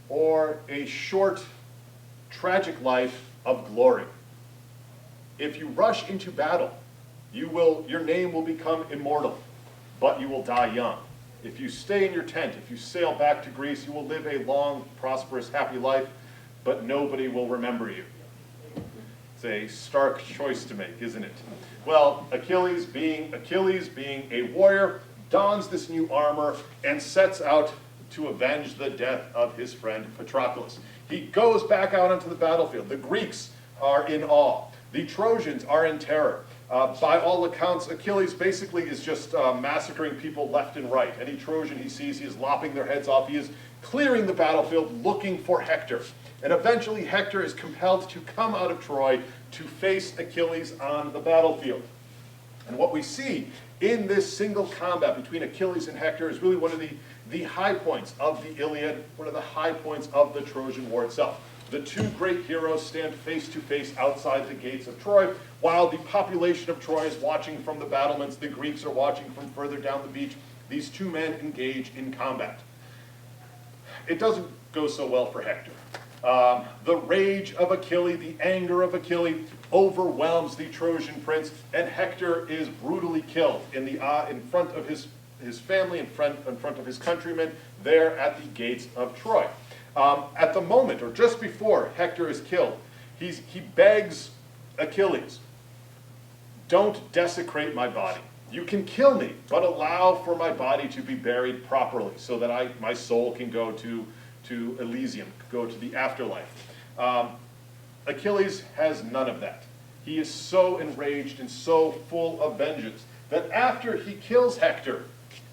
or a short, tragic life of glory. If you rush into battle, your name will become immortal, but you will die young. If you stay in your tent, if you sail back to Greece, you will live a long, prosperous, happy life, but nobody will remember you. It's a stark choice to make, isn't it? Well, Achilles being a warrior, dons this new armor and sets out to avenge the death of his friend Patroclus. He goes back out onto the battlefield. The Greeks are in awe. The Trojans are in terror. By all accounts, Achilles basically is just massacring people left and right. Any Trojan he sees, he is lopping their heads off. He is clearing the battlefield looking for Hector. And eventually Hector is compelled to come out of Troy to face Achilles on the battlefield. And what we see in this single combat between Achilles and Hector is really one of the high points of the Iliad, one of the high points of the Trojan War itself. The two great heroes stand face to face outside the gates of Troy, while the population of Troy is watching from the battlements. The Greeks are watching from further down the beach. These two men engage in combat. It doesn't go so well for Hector. The rage of Achilles, the anger of Achilles overwhelms the Trojan prince, and Hector is brutally killed in front of his family, in front of his countrymen, there at the gates of Troy. At the moment, or just before Hector is killed, he begs Achilles, don't desecrate my body. You can kill me, but allow for my body to be buried properly so that my soul can go to Elysium, go to the afterlife. Achilles has none of that. He is so enraged and so full of vengeance that after he kills Hector,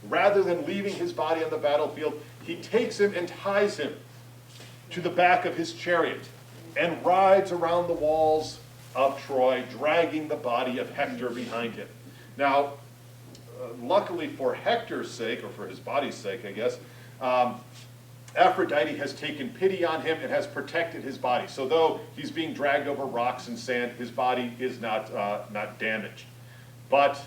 rather than leaving his body on the battlefield, he takes him and ties him to the back of his chariot and rides around the walls of Troy, dragging the body of Hector behind him. Now, luckily for Hector's sake, or for his body's sake, I guess, Aphrodite has taken pity on him and has protected his body. So though he's being dragged over rocks and sand, his body is not damaged. But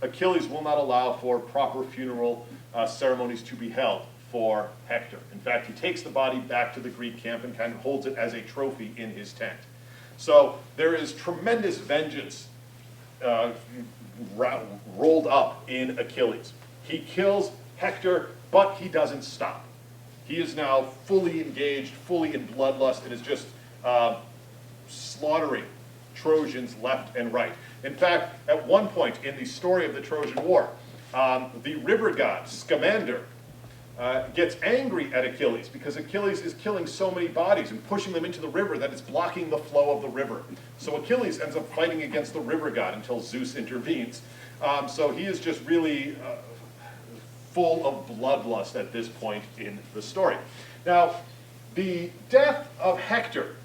Achilles will not allow for proper funeral ceremonies to be held for Hector. In fact, he takes the body back to the Greek camp and kind of holds it as a trophy in his tent. So there is tremendous vengeance rolled up in Achilles. He kills Hector, but he doesn't stop. He is now fully engaged, fully in bloodlust, and is just slaughtering Trojans left and right. In fact, at one point in the story of the Trojan War, the river god, Scamander, gets angry at Achilles because Achilles is killing so many bodies and pushing them into the river that it's blocking the flow of the river. So Achilles ends up fighting against the river god until Zeus intervenes. So he is just really full of bloodlust at this point in the story. Now, the death of Hector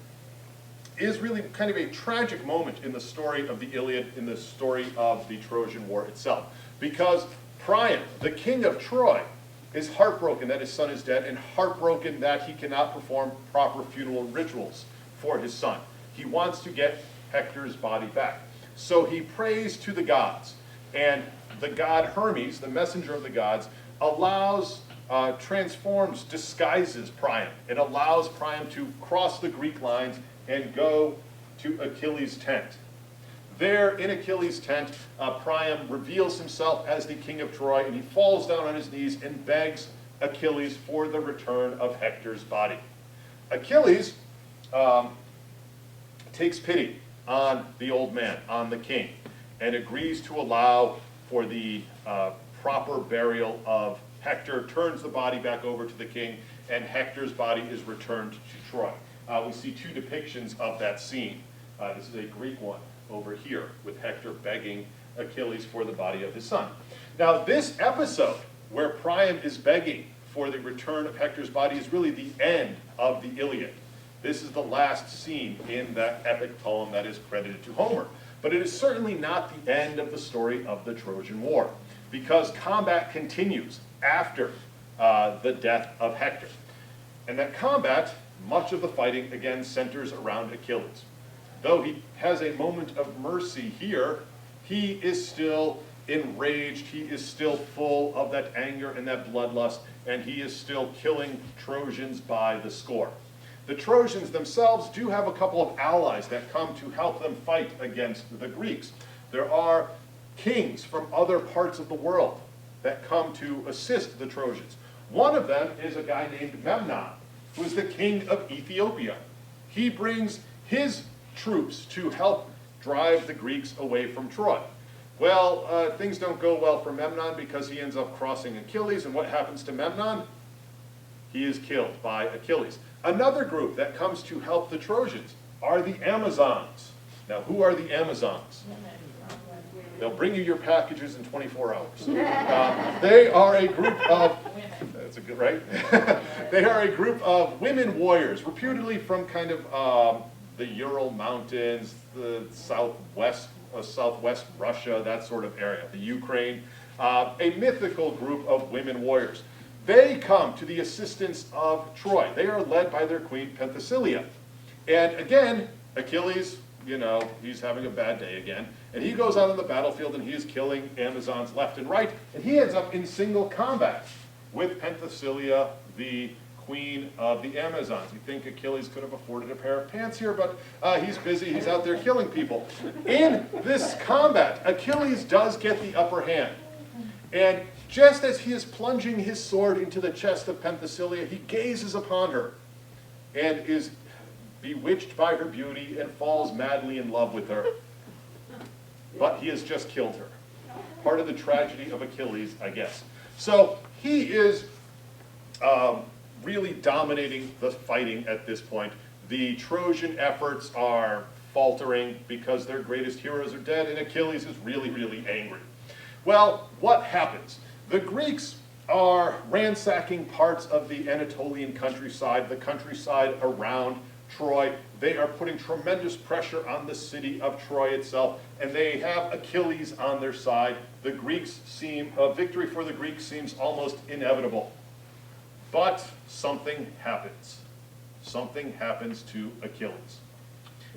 is really kind of a tragic moment in the story of the Iliad, in the story of the Trojan War itself. Because Priam, the king of Troy, is heartbroken that his son is dead and heartbroken that he cannot perform proper funeral rituals for his son. He wants to get Hector's body back. So he prays to the gods. And the god Hermes, the messenger of the gods, transforms, disguises Priam. It allows Priam to cross the Greek lines and go to Achilles' tent. There in Achilles' tent, Priam reveals himself as the king of Troy, and he falls down on his knees and begs Achilles for the return of Hector's body. Achilles takes pity on the old man, on the king, and agrees to allow for the proper burial of Hector, turns the body back over to the king, and Hector's body is returned to Troy. We see two depictions of that scene. This is a Greek one over here with Hector begging Achilles for the body of his son. Now this episode, where Priam is begging for the return of Hector's body, is really the end of the Iliad. This is the last scene in that epic poem that is credited to Homer. But it is certainly not the end of the story of the Trojan War, because combat continues after the death of Hector. And that combat, much of the fighting, again, centers around Achilles. Though he has a moment of mercy here, he is still enraged, he is still full of that anger and that bloodlust, and he is still killing Trojans by the score. The Trojans themselves do have a couple of allies that come to help them fight against the Greeks. There are kings from other parts of the world that come to assist the Trojans. One of them is a guy named Memnon, who is the king of Ethiopia. He brings his troops to help drive the Greeks away from Troy. Well, things don't go well for Memnon because he ends up crossing Achilles, and what happens to Memnon? He is killed by Achilles. Another group that comes to help the Trojans are the Amazons. Now, who are the Amazons? They'll bring you your packages in 24 hours. They are a group of, that's a good, right? They are a group of women warriors, reputedly from kind of the Ural Mountains, the southwest Russia, that sort of area, the Ukraine, a mythical group of women warriors. They come to the assistance of Troy. They are led by their queen Penthesilea. And again, Achilles, you know, he's having a bad day again. And he goes out on the battlefield and he is killing Amazons left and right. And he ends up in single combat with Penthesilea, the queen of the Amazons. You think Achilles could have afforded a pair of pants here, but he's busy, he's out there killing people. In this combat, Achilles does get the upper hand. And just as he is plunging his sword into the chest of Penthesilea, he gazes upon her and is bewitched by her beauty and falls madly in love with her. But he has just killed her. Part of the tragedy of Achilles, I guess. So he is really dominating the fighting at this point. The Trojan efforts are faltering because their greatest heroes are dead, and Achilles is really, really angry. Well, what happens? The Greeks are ransacking parts of the Anatolian countryside, the countryside around Troy. They are putting tremendous pressure on the city of Troy itself, and they have Achilles on their side. The Greeks seem, victory for the Greeks seems almost inevitable. But something happens. Something happens to Achilles.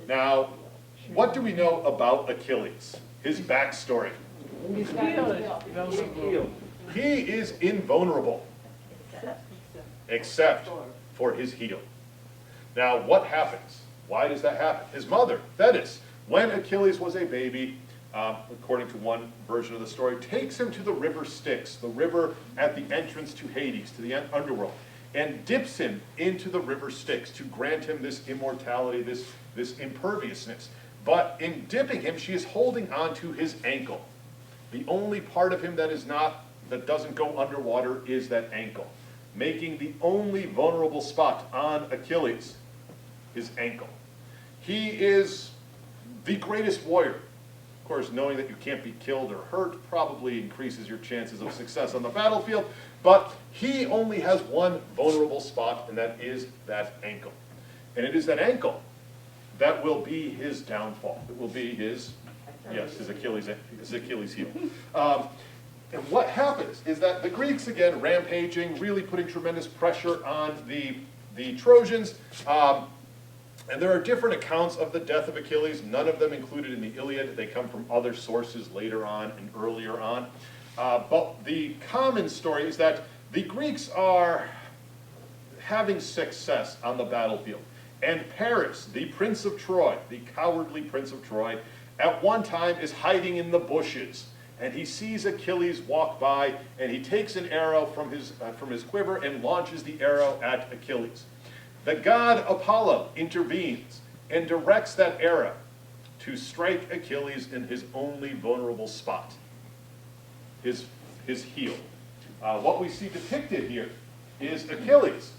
Now, what do we know about Achilles? His backstory. He is invulnerable, except for his heel. Now, what happens? Why does that happen? His mother, Thetis, when Achilles was a baby, according to one version of the story, takes him to the river Styx, the river at the entrance to Hades, to the underworld, and dips him into the river Styx to grant him this immortality, this imperviousness. But in dipping him, she is holding on to his ankle. The only part of him that doesn't go underwater is that ankle, making the only vulnerable spot on Achilles his ankle. He is the greatest warrior. Of course, knowing that you can't be killed or hurt probably increases your chances of success on the battlefield, but he only has one vulnerable spot, and that is that ankle. And it is that ankle that will be his downfall. It will be his Achilles heel. And what happens is that the Greeks, again, rampaging, really putting tremendous pressure on the Trojans. And there are different accounts of the death of Achilles, none of them included in the Iliad. They come from other sources later on and earlier on. But the common story is that the Greeks are having success on the battlefield. And Paris, the prince of Troy, the cowardly prince of Troy, at one time is hiding in the bushes. And he sees Achilles walk by, and he takes an arrow from his quiver and launches the arrow at Achilles. The god Apollo intervenes and directs that arrow to strike Achilles in his only vulnerable spot, his heel. What we see depicted here is Achilles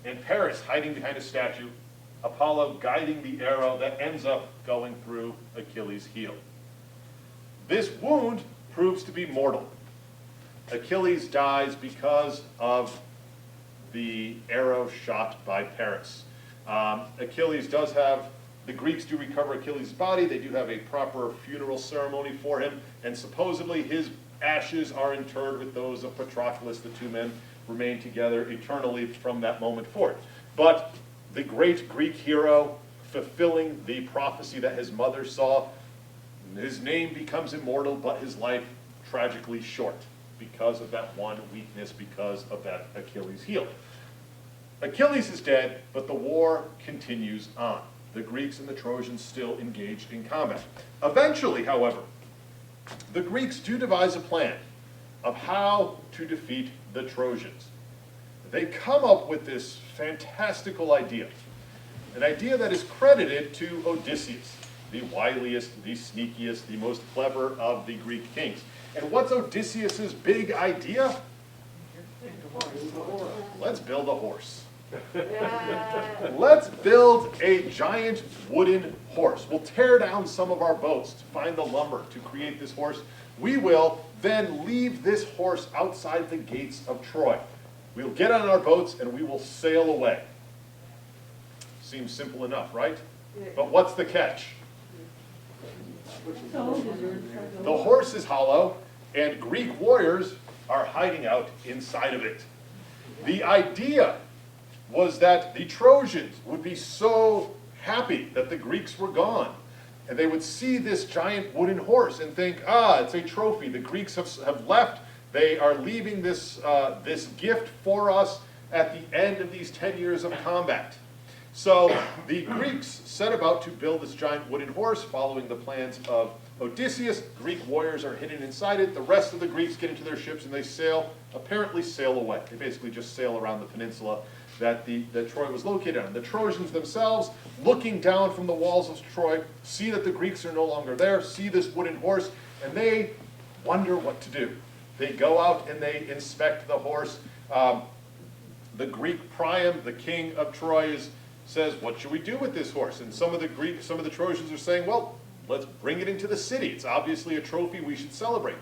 and Paris hiding behind a statue, Apollo guiding the arrow that ends up going through Achilles' heel. This wound proves to be mortal. Achilles dies because of the arrow shot by Paris. Achilles does have, the Greeks do recover Achilles' body, they do have a proper funeral ceremony for him, and supposedly his ashes are interred with those of Patroclus. The two men remain together eternally from that moment forth. But the great Greek hero, fulfilling the prophecy that his mother saw, his name becomes immortal, but his life tragically short because of that one weakness, because of that Achilles heel. Achilles is dead, but the war continues on. The Greeks and the Trojans still engaged in combat. Eventually, however, the Greeks do devise a plan of how to defeat the Trojans. They come up with this fantastical idea, an idea that is credited to Odysseus, the wiliest, the sneakiest, the most clever of the Greek kings. And what's Odysseus's big idea? Let's build a horse. Let's build a giant wooden horse. We'll tear down some of our boats to find the lumber to create this horse. We will then leave this horse outside the gates of Troy. We'll get on our boats and we will sail away. Seems simple enough, right? But what's the catch? The horse is hollow, and Greek warriors are hiding out inside of it. The idea was that the Trojans would be so happy that the Greeks were gone, and they would see this giant wooden horse and think, it's a trophy. The Greeks have left. They are leaving this, this gift for us at the end of these 10 years of combat. So the Greeks set about to build this giant wooden horse, following the plans of Odysseus. Greek warriors are hidden inside it. The rest of the Greeks get into their ships and they apparently sail away. They basically just sail around the peninsula that Troy was located on. The Trojans themselves, looking down from the walls of Troy, see that the Greeks are no longer there, see this wooden horse, and they wonder what to do. They go out and they inspect the horse. The Greek Priam, the king of Troy, says, what should we do with this horse? And some of the Trojans are saying, well, let's bring it into the city. It's obviously a trophy we should celebrate.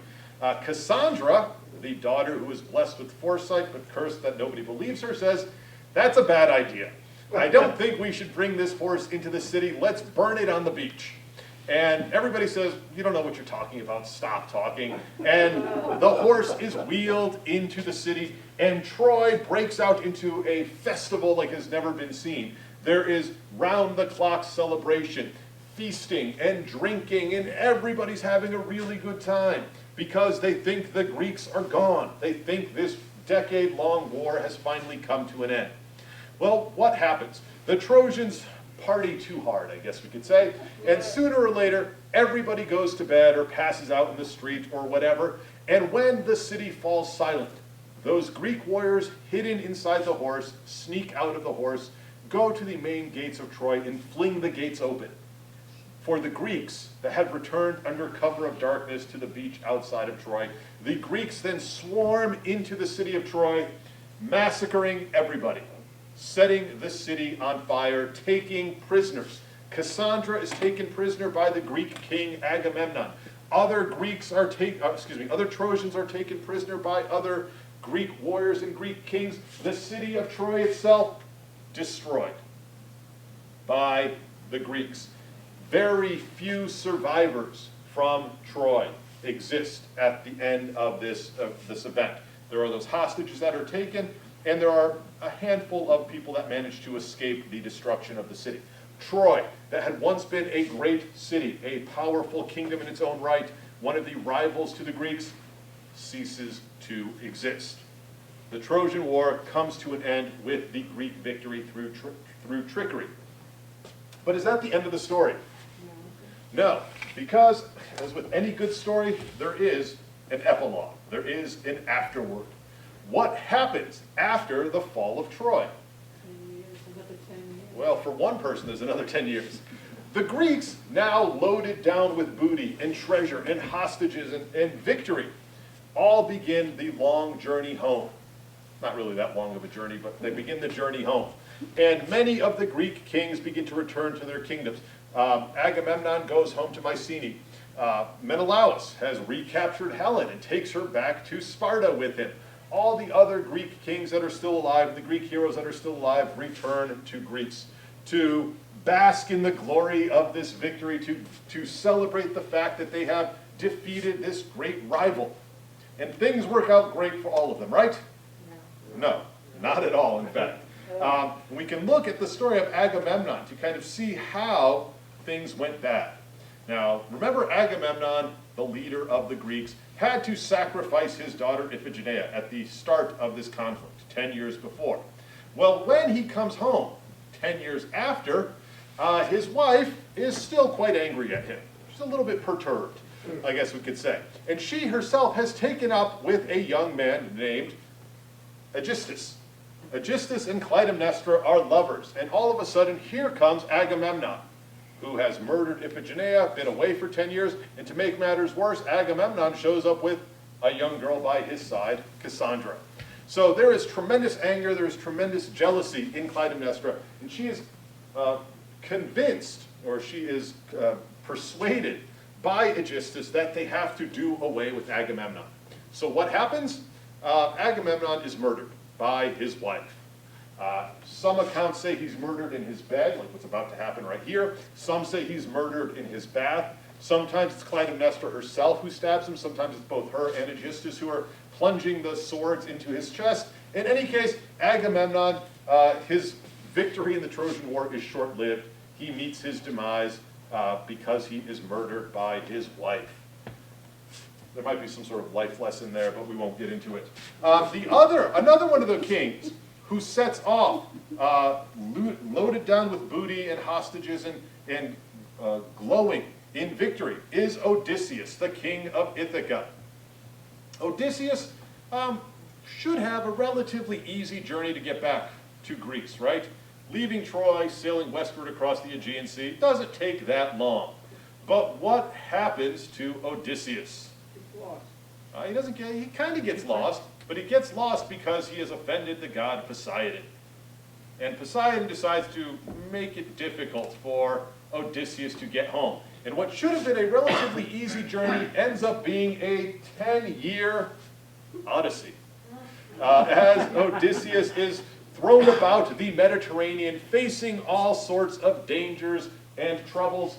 Cassandra, the daughter who was blessed with foresight but cursed that nobody believes her, says, that's a bad idea. I don't think we should bring this horse into the city. Let's burn it on the beach. And everybody says, you don't know what you're talking about. Stop talking. And the horse is wheeled into the city, and Troy breaks out into a festival like has never been seen. There is round-the-clock celebration, feasting and drinking, and everybody's having a really good time because they think the Greeks are gone. They think this decade-long war has finally come to an end. Well, what happens? The Trojans party too hard, I guess we could say, and sooner or later, everybody goes to bed or passes out in the street or whatever, and when the city falls silent, those Greek warriors hidden inside the horse sneak out of the horse, go to the main gates of Troy, and fling the gates open. For the Greeks that had returned under cover of darkness to the beach outside of Troy, the Greeks then swarm into the city of Troy, massacring everybody, setting the city on fire, taking prisoners. Cassandra is taken prisoner by the Greek king Agamemnon. Other Trojans are taken prisoner by other Greek warriors and Greek kings. The city of Troy itself destroyed by the Greeks. Very few survivors from Troy exist at the end of this event. There are those hostages that are taken, and there are a handful of people that manage to escape the destruction of the city. Troy, that had once been a great city, a powerful kingdom in its own right, one of the rivals to the Greeks, ceases to exist. The Trojan War comes to an end with the Greek victory through trickery. But is that the end of the story? No, because as with any good story, there is an epilogue. There is an afterword. What happens after the fall of Troy? 10 years, another 10 years. Well, for one person, there's another 10 years. The Greeks, now loaded down with booty and treasure and hostages and victory, all begin the long journey home. Not really that long of a journey, but they begin the journey home. And many of the Greek kings begin to return to their kingdoms. Agamemnon goes home to Mycenae. Menelaus has recaptured Helen and takes her back to Sparta with him. All the other Greek kings that are still alive, the Greek heroes that are still alive, return to Greece to bask in the glory of this victory, to celebrate the fact that they have defeated this great rival. And things work out great for all of them, right? No, not at all, in fact. We can look at the story of Agamemnon to kind of see how things went bad. Now, remember Agamemnon, the leader of the Greeks, had to sacrifice his daughter Iphigenia at the start of this conflict, 10 years before. Well, when he comes home, 10 years after, his wife is still quite angry at him. She's a little bit perturbed, I guess we could say. And she herself has taken up with a young man named Aegisthus. Aegisthus and Clytemnestra are lovers, and all of a sudden here comes Agamemnon, who has murdered Iphigenia, been away for 10 years, and to make matters worse, Agamemnon shows up with a young girl by his side, Cassandra. So there is tremendous anger, there is tremendous jealousy in Clytemnestra, and she is convinced, or she is persuaded by Aegisthus that they have to do away with Agamemnon. So what happens? Agamemnon is murdered by his wife. Some accounts say he's murdered in his bed, like what's about to happen right here. Some say he's murdered in his bath. Sometimes it's Clytemnestra herself who stabs him. Sometimes it's both her and Aegisthus who are plunging the swords into his chest. In any case, Agamemnon, his victory in the Trojan War is short-lived. He meets his demise because he is murdered by his wife. There might be some sort of life lesson there, but we won't get into it. Another one of the kings who sets off, loaded down with booty and hostages and glowing in victory, is Odysseus, the king of Ithaca. Odysseus should have a relatively easy journey to get back to Greece, right? Leaving Troy, sailing westward across the Aegean Sea, doesn't take that long. But what happens to Odysseus? He kind of gets lost, but he gets lost because he has offended the god Poseidon. And Poseidon decides to make it difficult for Odysseus to get home. And what should have been a relatively easy journey ends up being a 10-year odyssey. As Odysseus is thrown about the Mediterranean, facing all sorts of dangers and troubles.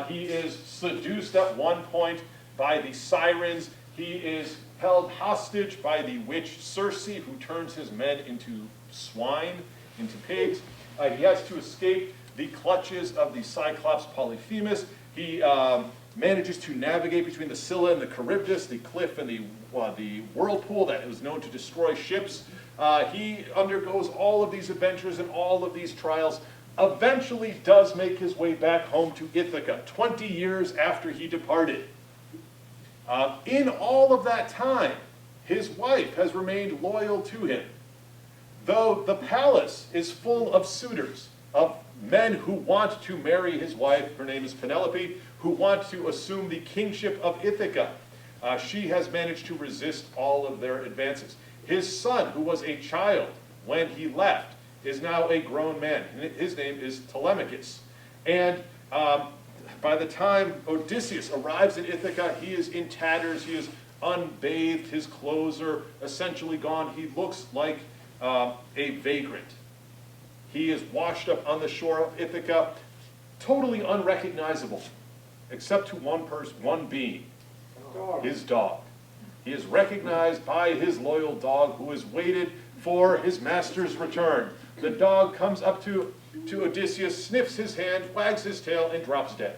He is seduced at one point by the Sirens. He is held hostage by the witch Circe, who turns his men into swine, into pigs. He has to escape the clutches of the Cyclops Polyphemus. He manages to navigate between the Scylla and the Charybdis, the cliff and the whirlpool that was known to destroy ships. He undergoes all of these adventures and all of these trials, eventually does make his way back home to Ithaca, 20 years after he departed. In all of that time, his wife has remained loyal to him. Though the palace is full of suitors, of men who want to marry his wife, her name is Penelope, who want to assume the kingship of Ithaca, she has managed to resist all of their advances. His son, who was a child when he left, is now a grown man. His name is Telemachus. And by the time Odysseus arrives in Ithaca, he is in tatters, he is unbathed, his clothes are essentially gone. He looks like a vagrant. He is washed up on the shore of Ithaca, totally unrecognizable, except to one person, one being, his dog. He is recognized by his loyal dog who has waited for his master's return. The dog comes up to Odysseus, sniffs his hand, wags his tail, and drops dead.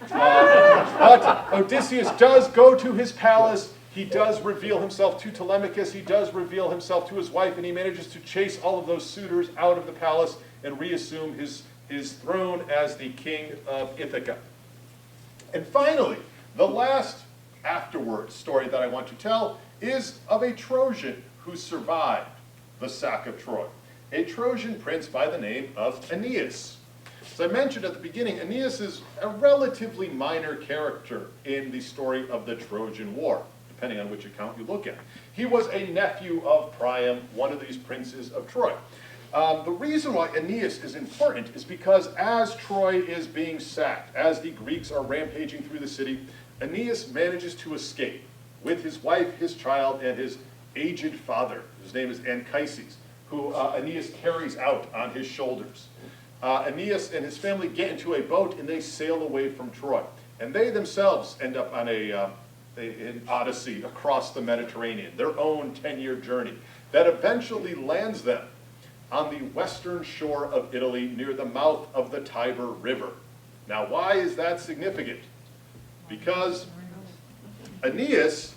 But Odysseus does go to his palace. He does reveal himself to Telemachus. He does reveal himself to his wife, and he manages to chase all of those suitors out of the palace and reassume his throne as the king of Ithaca. And finally, the last afterwards story that I want to tell is of a Trojan who survived the sack of Troy. A Trojan prince by the name of Aeneas. As I mentioned at the beginning, Aeneas is a relatively minor character in the story of the Trojan War, depending on which account you look at. He was a nephew of Priam, one of these princes of Troy. The reason why Aeneas is important is because as Troy is being sacked, as the Greeks are rampaging through the city, Aeneas manages to escape with his wife, his child, and his aged father. His name is Anchises, who Aeneas carries out on his shoulders. Aeneas and his family get into a boat and they sail away from Troy. And they themselves end up on an odyssey across the Mediterranean, their own 10-year journey that eventually lands them on the western shore of Italy near the mouth of the Tiber River. Now, why is that significant? Because Aeneas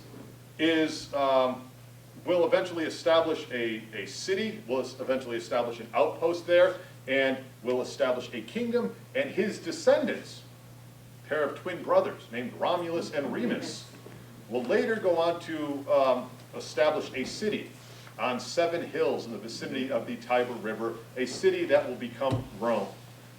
will eventually establish a city, will eventually establish an outpost there, and will establish a kingdom, and his descendants, a pair of twin brothers named Romulus and Remus, will later go on to establish a city on 7 hills in the vicinity of the Tiber River, a city that will become Rome.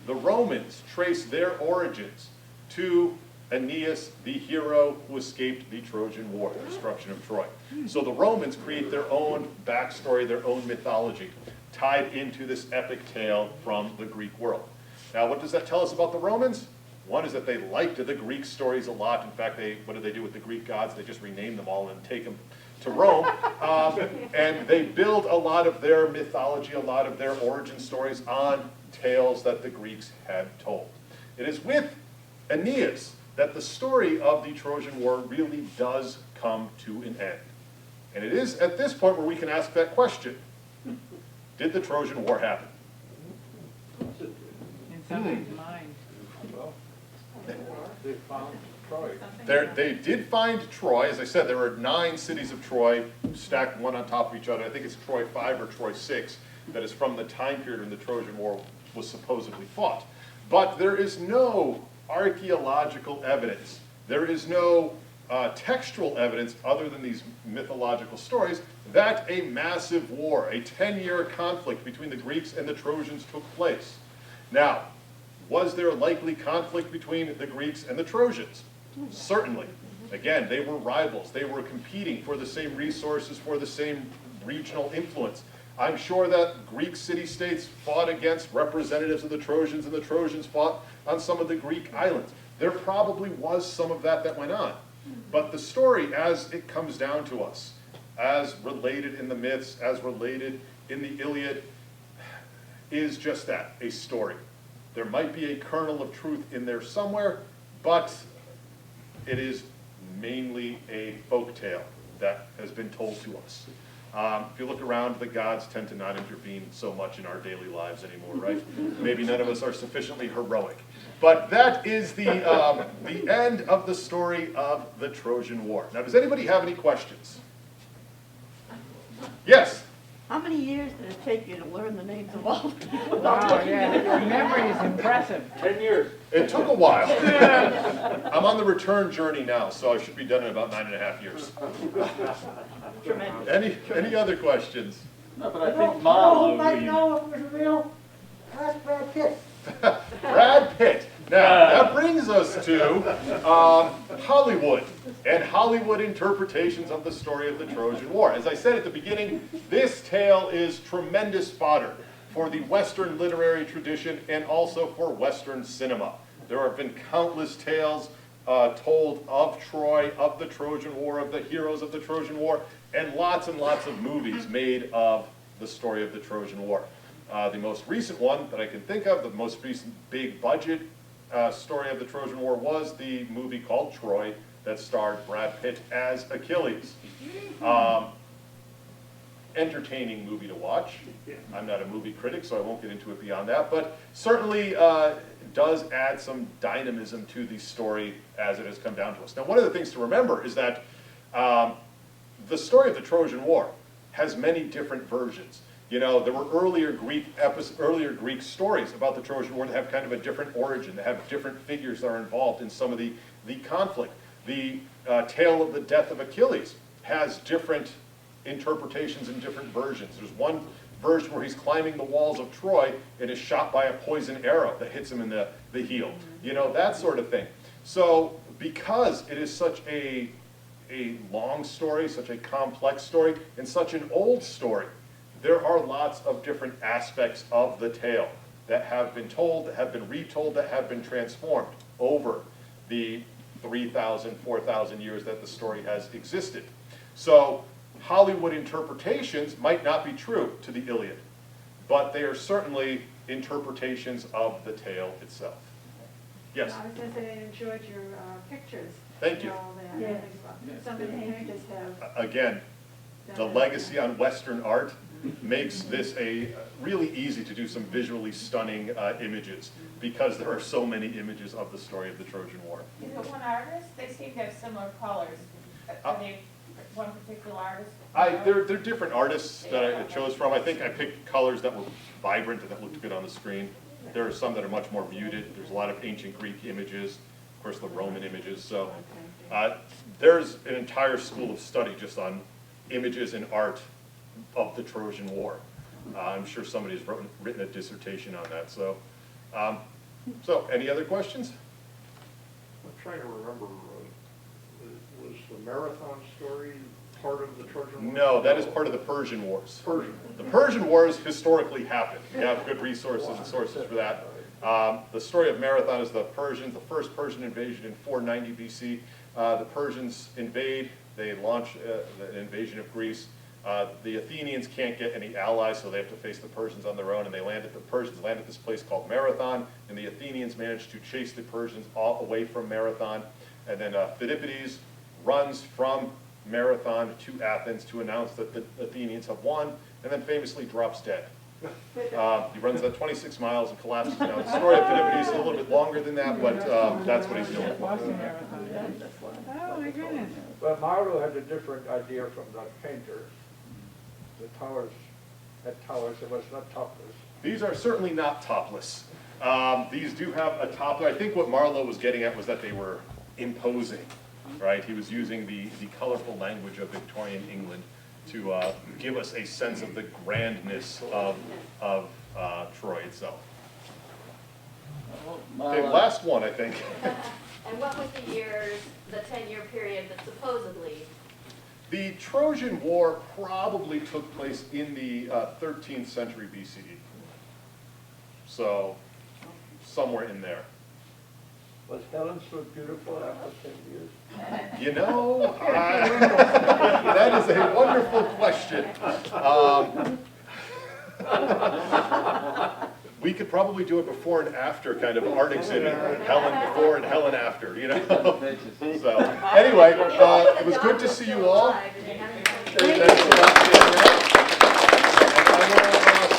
The Romans trace their origins to Aeneas, the hero who escaped the Trojan War, the destruction of Troy. So the Romans create their own backstory, their own mythology, tied into this epic tale from the Greek world. Now, what does that tell us about the Romans? One is that they liked the Greek stories a lot. In fact, what did they do with the Greek gods? They just renamed them all and take them to Rome. And they build a lot of their mythology, a lot of their origin stories on tales that the Greeks had told. It is with Aeneas that the story of the Trojan War really does come to an end. And it is at this point where we can ask that question. Did the Trojan War happen? In somebody's mind. Well, they found Troy. They did find Troy. As I said, there were 9 cities of Troy stacked one on top of each other. I think it's Troy 5 or Troy 6 that is from the time period when the Trojan War was supposedly fought. But there is no archaeological evidence. There is no textual evidence other than these mythological stories that a massive war, a 10-year conflict between the Greeks and the Trojans took place. Now, was there likely conflict between the Greeks and the Trojans? Certainly. Again, they were rivals. They were competing for the same resources, for the same regional influence. I'm sure that Greek city-states fought against representatives of the Trojans, and the Trojans fought on some of the Greek islands. There probably was some of that went on. But the story, as it comes down to us, as related in the myths, as related in the Iliad, is just that, a story. There might be a kernel of truth in there somewhere, but it is mainly a folk tale that has been told to us. If you look around, the gods tend to not intervene so much in our daily lives anymore, right? Maybe none of us are sufficiently heroic. But that is the end of the story of the Trojan War. Now, does anybody have any questions? Yes? How many years did it take you to learn the names of all the people? Wow, yeah, your memory is impressive. 10 years. It took a while. I'm on the return journey now, so I should be done in about 9.5 years. Tremendous. Any other questions? No, but I You think know who might William. know if it was real? That's Brad Pitt. Brad Pitt. Now, that brings us to Hollywood and Hollywood interpretations of the story of the Trojan War. As I said at the beginning, this tale is tremendous fodder for the Western literary tradition and also for Western cinema. There have been countless tales told of Troy, of the Trojan War, of the heroes of the Trojan War, and lots of movies made of the story of the Trojan War. The most recent one that I can think of, the most recent big budget story of the Trojan War was the movie called Troy that starred Brad Pitt as Achilles. Entertaining movie to watch. I'm not a movie critic, so I won't get into it beyond that, but certainly does add some dynamism to the story as it has come down to us. Now, one of the things to remember is that the story of the Trojan War has many different versions. You know, there were earlier Greek stories about the Trojan War that have kind of a different origin, that have different figures that are involved in some of the conflict. The tale of the death of Achilles has different interpretations and different versions. There's one version where he's climbing the walls of Troy and is shot by a poison arrow that hits him in the heel. You know, that sort of thing. So because it is such a long story, such a complex story, and such an old story, there are lots of different aspects of the tale that have been told, that have been retold, that have been transformed over the 3,000, 4,000 years that the story has existed. So Hollywood interpretations might not be true to the Iliad, but they are certainly interpretations of the tale itself. Yes? I was gonna say, I enjoyed your pictures. Thank you. And all that. Yes. Some of the painters have Again, the done legacy on Western art makes this really easy to do some visually stunning images, because there are so many images of the story of the Trojan War. Is it one artist? They seem to have similar colors. Are they one particular artist? They're different artists that I chose from. I think I picked colors that were vibrant and that looked good on the screen. There are some that are much more muted. There's a lot of ancient Greek images, of course the Roman images. So there's an entire school of study just on images and art of the Trojan War. I'm sure somebody's written a dissertation on that. So, so any other questions? I'm trying to remember, was the marathon story part of the Trojan War? No, that is part of the Persian Wars. Persian. The Persian Wars historically happened. We have good resources and sources for that. The story of Marathon is the Persians, the first Persian invasion in 490 BC. The Persians invade, they launch an invasion of Greece. The Athenians can't get any allies, so they have to face the Persians on their own, and the Persians land at this place called Marathon, and the Athenians manage to chase the Persians all away from Marathon. And then Phidippides runs from Marathon to Athens to announce that the Athenians have won, and then famously drops dead. He runs that 26 miles and collapses. Now, the story of Phidippides is a little bit longer than that, but that's what he's doing. Boston Marathon. Oh, my goodness. But Marlowe had a different idea from the painter. The towers had towers, it was not topless. These are certainly not topless. These do have a top. I think what Marlowe was getting at was that they were imposing, right? He was using the colorful language of Victorian England to give us a sense of the grandness of Troy itself. Okay, last one, I think. And what was the years, the 10-year period that supposedly? The Trojan War probably took place in the 13th century BCE. So, somewhere in there. Was Helen so beautiful after 10 years? You know, that is a wonderful question. We could probably do a before and after kind of art exhibit. Helen before and Helen after, you know? So, anyway, it was good to see you all. Thanks a lot. And I will